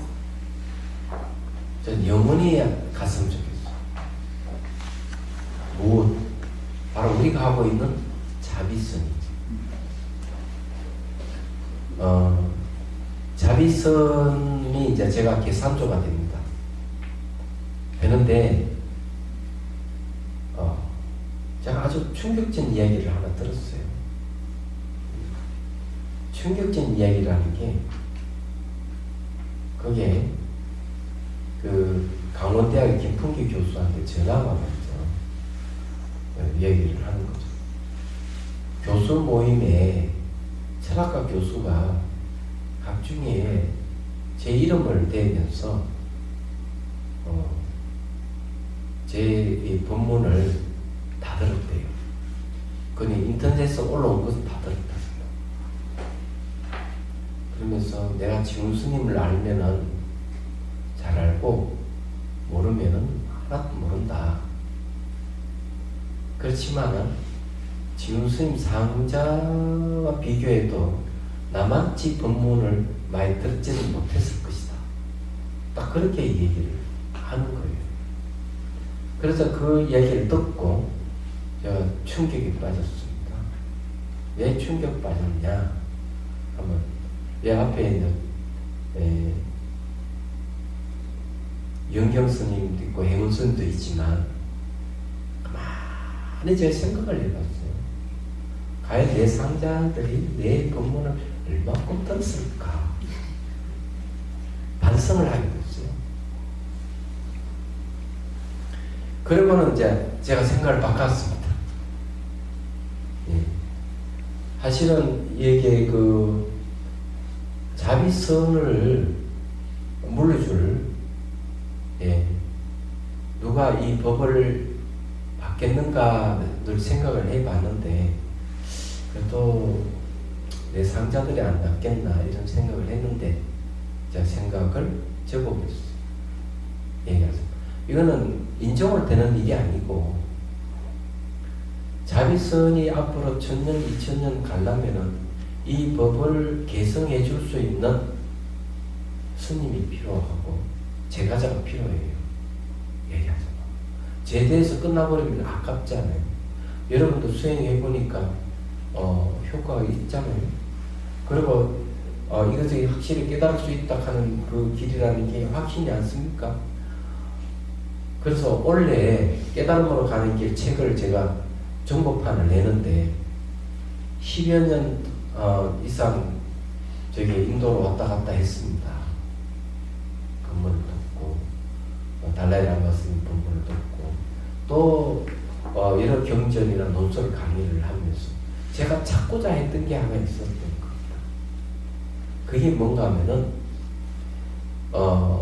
전 영원히 갔으면 좋겠어요. 무엇? 바로 우리가 하고 있는 자비성이죠. 자비선이 이제 제가 계산조가 됩니다. 되는데, 제가 아주 충격적인 이야기를 하나 들었어요. 충격적인 이야기라는 게, 그게, 강원대학의 김풍기 교수한테 전화가 왔죠. 이야기를 하는 거죠. 교수 모임에 철학과 교수가 각중에 제 이름을 대면서 제 본문을 다 들었대요. 그니 인터넷에 올라온 것은 다 들었다. 그러면서 내가 지훈 스님을 알면은 잘 알고 모르면은 하나도 모른다. 그렇지만은 지훈 스님 상자와 비교해도 나만치 본문을 많이 듣지는 못했을 것이다. 딱 그렇게 얘기를 하는 거예요. 그래서 그 얘기를 듣고 제가 충격에 빠졌습니다. 왜 충격 빠졌냐 하면 내 앞에 있는 영경 스님도 있고 행운 스님도 있지만 가만히 제가 생각을 해봤어요. 과연 내 상자들이 내 본문을 얼마큼 들었을까? 반성을 하게 됐어요. 그러고는 이제 제가 생각을 바꿨습니다. 예. 사실은 이게 자비선을 물려줄 누가 이 법을 받겠는가 늘 생각을 해봤는데 그래도 내 상자들이 안 낫겠나 이런 생각을 했는데 제가 생각을 적어보겠어요. 얘기하세요. 이거는 인정을 되는 일이 아니고 자비선이 앞으로 1000년, 2000년 가려면은 이 법을 개성해 줄 수 있는 스님이 필요하고 제가자가 필요해요. 얘기하죠. 제대해서 끝나버리면 아깝잖아요. 여러분도 수행해 보니까 효과가 있잖아요. 그리고 이것을 확실히 깨달을 수 있다 하는 그 길이라는 게 확신이 않습니까? 그래서 원래 깨달음으로 가는 길 책을 제가 정보판을 내는데 10여 년 이상 저기 인도로 왔다 갔다 했습니다. 본문을 듣고 달라이라마 스님 본문을 듣고 또 여러 경전이나 논설 강의를 하면서 제가 찾고자 했던 게 하나 있었던 겁니다. 그게 뭔가 하면은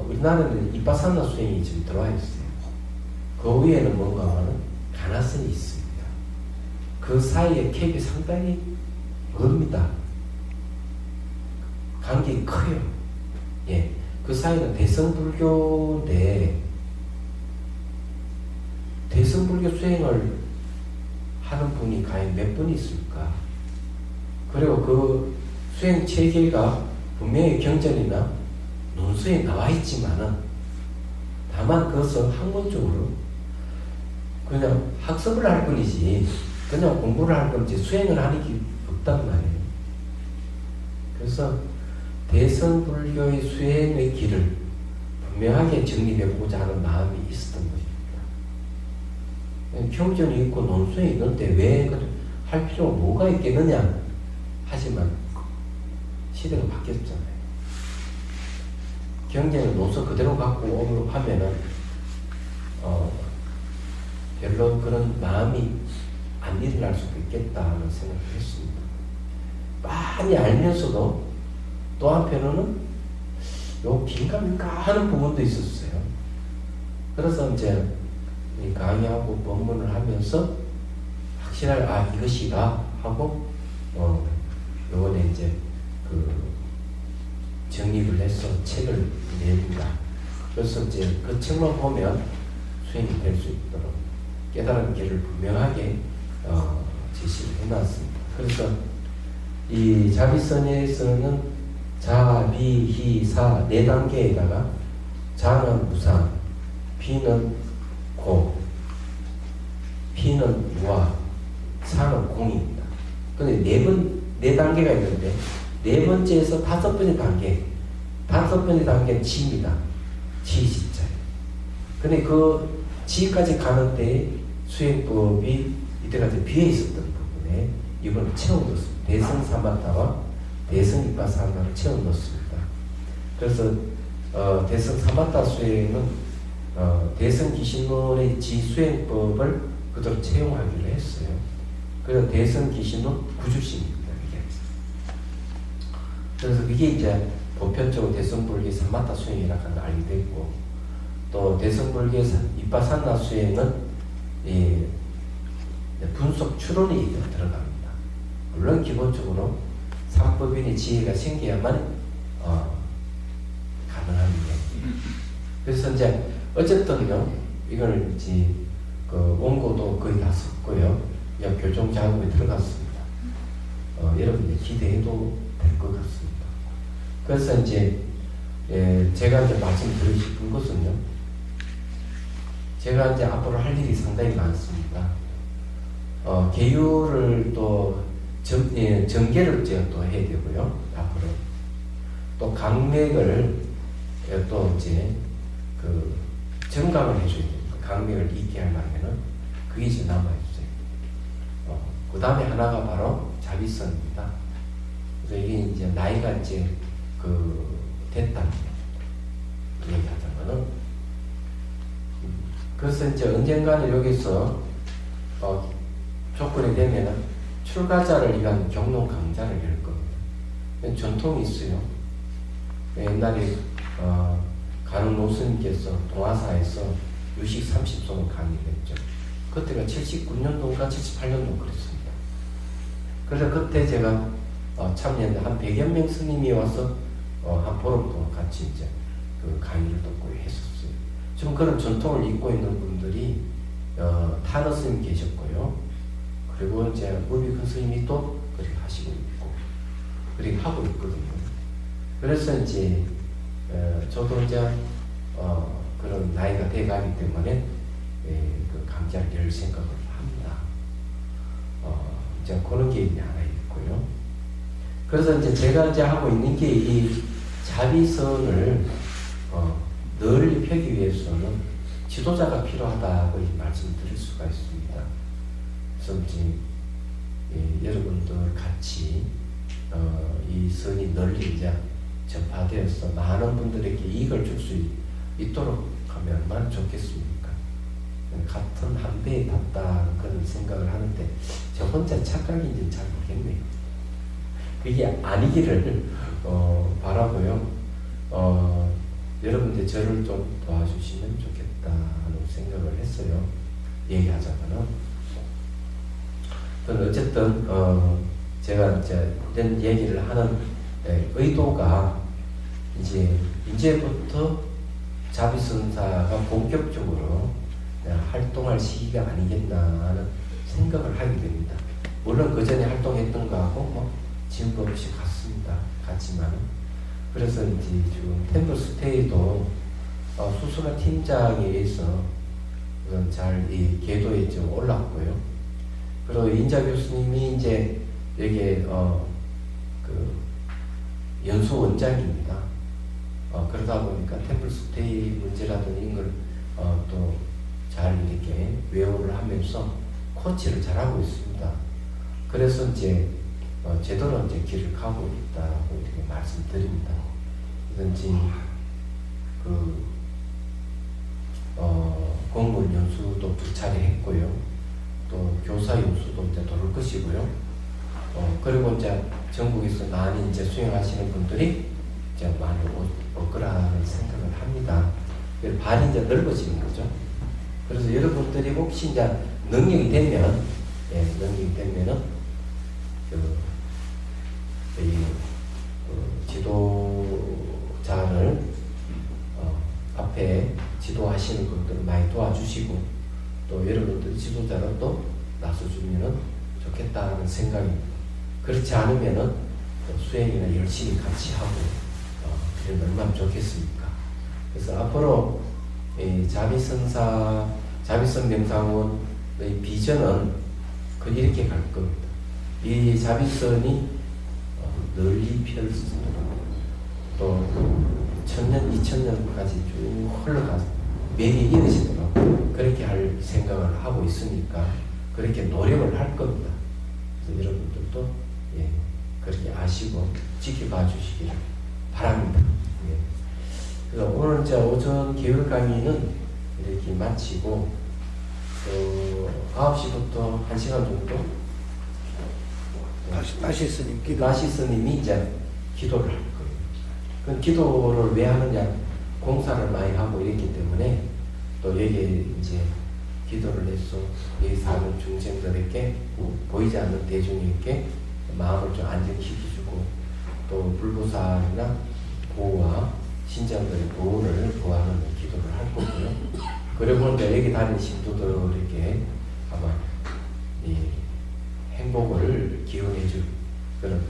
우리나라는 이빠사나 수행이 지금 들어와 있어요. 그 위에는 뭔가 하면은 가나선이 있습니다. 그 사이에 캡이 상당히 멉니다. 간격이 커요. 예. 그 사이는 대성불교인데 대성불교 수행을 하는 분이 과연 몇 분 있을까? 그리고 그 수행 체계가 분명히 경전이나 논서에 나와 있지만은 다만 그것을 학문적으로 그냥 학습을 할 뿐이지 그냥 공부를 할 뿐이지 수행을 하는 게 없단 말이에요. 그래서 대성불교의 수행의 길을 분명하게 정립해보자 하는 마음이 있었던 것입니다. 경전이 있고 논술이 있는데 왜 할 필요가 뭐가 있겠느냐 하지만 시대가 바뀌었잖아요. 경전은 논술 그대로 갖고 오므로 하면은 별로 그런 마음이 안 일어날 수도 있겠다 하는 생각을 했습니다. 많이 알면서도 또 한편으로는 요 긴가민가 하는 부분도 있었어요. 그래서 이제 강의하고 법문을 하면서 확실하게 이것이다 하고 요번에 이제 정립을 해서 책을 냅니다. 그래서 이제 그 책만 보면 수행이 될 수 있도록 깨달은 길을 분명하게 제시를 해놨습니다. 그래서 이 자비선에서는 자, 비, 희, 사 4단계에다가 자는 무상, 비는 고, 피는 무아, 사는 공입니다. 근데 4단계가 있는데 4번째에서 5번째 단계 다섯 번째 단계는 지입니다. 지 진짜예요. 근데 그 지까지 가는데 수행법이 이때까지 비어 있었던 부분에 이번에 채워 넣었습니다. 대승 사마타와 대승 이빠사나를 채워 넣었습니다. 그래서 대승 사마타 수행은 대승 기신론의 지 수행법을 그대로 채용하기로 했어요. 그래서 대승 기신론 구주신입니다. 그래서 그게 이제 보편적으로 대승불교 사마타 수행이라고 하는 걸 알게 됐고, 또 대승불교 이빠사나 수행은 분석 추론이 들어갑니다. 물론 기본적으로 삼법인의 지혜가 생겨야만 가능합니다. 그래서 이제 어쨌든요, 이걸 이제 그 원고도 거의 다 썼고요, 교정 작업에 들어갔습니다. 여러분들 기대해도 될 것 같습니다. 그래서 이제 제가 이제 말씀드리고 싶은 것은요, 제가 이제 앞으로 할 일이 상당히 많습니다. 계율을 또 전개를 제가 또 해야 되고요. 앞으로 또 강맥을 또 이제 그 정강을 해줘야 됩니다. 강맥을 있게 하려면은 그게 이제 남아있어요. 그 다음에 하나가 바로 자비성입니다. 그래서 이게 이제 나이가 이제 그 됐다 얘기하자면은, 그래서 이제 언젠가는 여기서 조건이 되면은 출가자를 위한 경론 강좌를 열 겁니다. 전통이 있어요. 옛날에 간흥 노스님께서 동화사에서 유식 30소를 강의를 했죠. 그때가 79년도인가 78년도 그랬습니다. 그래서 그때 제가 참여했는데 한 100여 명 스님이 와서 한 보름 동안 같이 이제 그 강의를 듣고 했었어요. 지금 그런 전통을 잇고 있는 분들이 타너 스님 계셨고요. 그리고 이제 우비큰 스님이 또 그렇게 하시고 있고, 그렇게 하고 있거든요. 그래서 이제 저도 이제 그런 나이가 돼가기 때문에 그 강좌를 열 생각을 합니다. 이제 그런 게 하나 있고요. 그래서 이제 제가 이제 하고 있는 게 이 자비선을 널리 펴기 위해서는 지도자가 필요하다고 말씀드릴 수가 있습니다. 그래서 이제 여러분들 같이 이 선이 널리 이제 전파되어서 많은 분들에게 이익을 줄 수 있도록 하면 얼마나 좋겠습니까? 같은 한 배에 탔다 그런 생각을 하는데 저 혼자 착각인지는 잘 모르겠네요. 그게 아니기를 바라고요. 여러분들 저를 좀 도와주시면 좋겠다는 생각을 했어요. 얘기하자면은. 어쨌든 제가 이제 이런 얘기를 하는 의도가 이제부터 자비선사가 본격적으로 활동할 시기가 아니겠나 하는 생각을 하게 됩니다. 물론 그 전에 활동했던 거하고 뭐 진부 없이 같지만, 그래서 이제 지금 템플스테이도 수수나 팀장에 의해서 잘 이 궤도에 좀 올랐고요. 그리고 인자 교수님이 이제 여기에 그 연수 원장입니다. 그러다 보니까 템플스테이 문제라든지 이런 걸 또 잘 이렇게 외우를 하면서 코치를 잘하고 있습니다. 그래서 이제 제대로 이제 길을 가고 있다고 이렇게 말씀드립니다. 그런지 공무원 연수도 2차례 했고요. 또 교사 연수도 이제 돌을 것이고요. 그리고 이제 전국에서 많이 이제 수행하시는 분들이 이제 많이 올 거라는 생각을 합니다. 발이 이제 넓어지는 거죠. 그래서 여러분들이 혹시 이제 능력이 되면은 지도자를 앞에 지도하시는 분들을 많이 도와주시고, 또 여러분들 지도자를 또 나서주면은 좋겠다는 생각입니다. 그렇지 않으면은 수행이나 열심히 같이 하고 그러면 얼마나 좋겠습니까? 그래서 앞으로 자비선 명상원의 비전은 이렇게 갈 겁니다. 이 자비선이 널리 펼쳐서 또 천년, 이천년까지 쭉 흘러가서 맥이 이어지도록 그렇게 할 생각을 하고 있으니까 그렇게 노력을 할 겁니다. 그래서 여러분들도 예, 그렇게 아시고 지켜봐 주시기를 바랍니다. 예. 그래서 오늘 이제 오전 개월 강의는 이렇게 마치고 9시부터 1시간 정도 다시 스님 기도. 나시 스님이 이제 기도를 할 거예요. 그 기도를 왜 하느냐? 공사를 많이 하고 이랬기 때문에 또 여기에 이제 기도를 해서 여기 사는 중생들에게 보이지 않는 대중에게 마음을 좀 안정시켜주고 또 불보살이나 보호와 신장들의 보호를 구하는 기도를 할 거고요. 그리고 이제 여기 다니는 신도들에게 아마 이 행복을 기원해줄 그런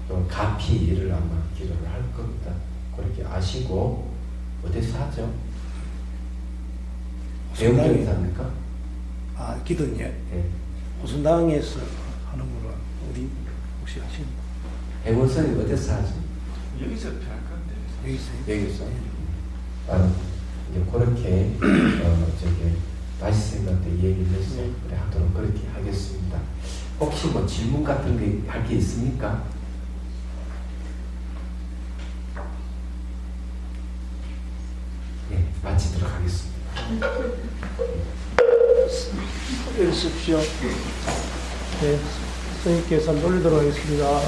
또 가피를 아마 기도를 할 겁니다. 그렇게 아시고 어디서 하죠? 배움동에서 합니까? 아 기도냐? 네. 호순당에서 하는 거라 우리 혹시 하시는? 행원선이 어디서 하죠? 여기서 편할 건데. 여기서 여기서. 이제 그렇게 저기 다시 생각 때 얘기를 해서 그래 하도록 그렇게 하겠습니다. 혹시 뭐 질문 같은 게 할 게 있습니까? 네, 마치도록 하겠습니다. 일십시오. 네, 선생님께서 놀리도록 하겠습니다.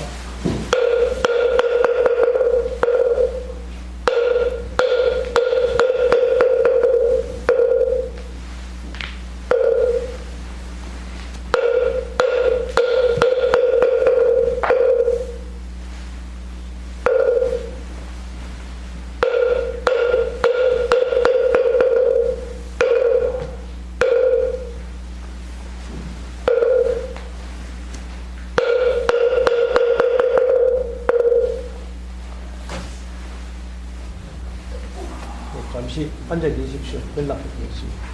잠시 앉아 계십시오. 연락드리겠습니다.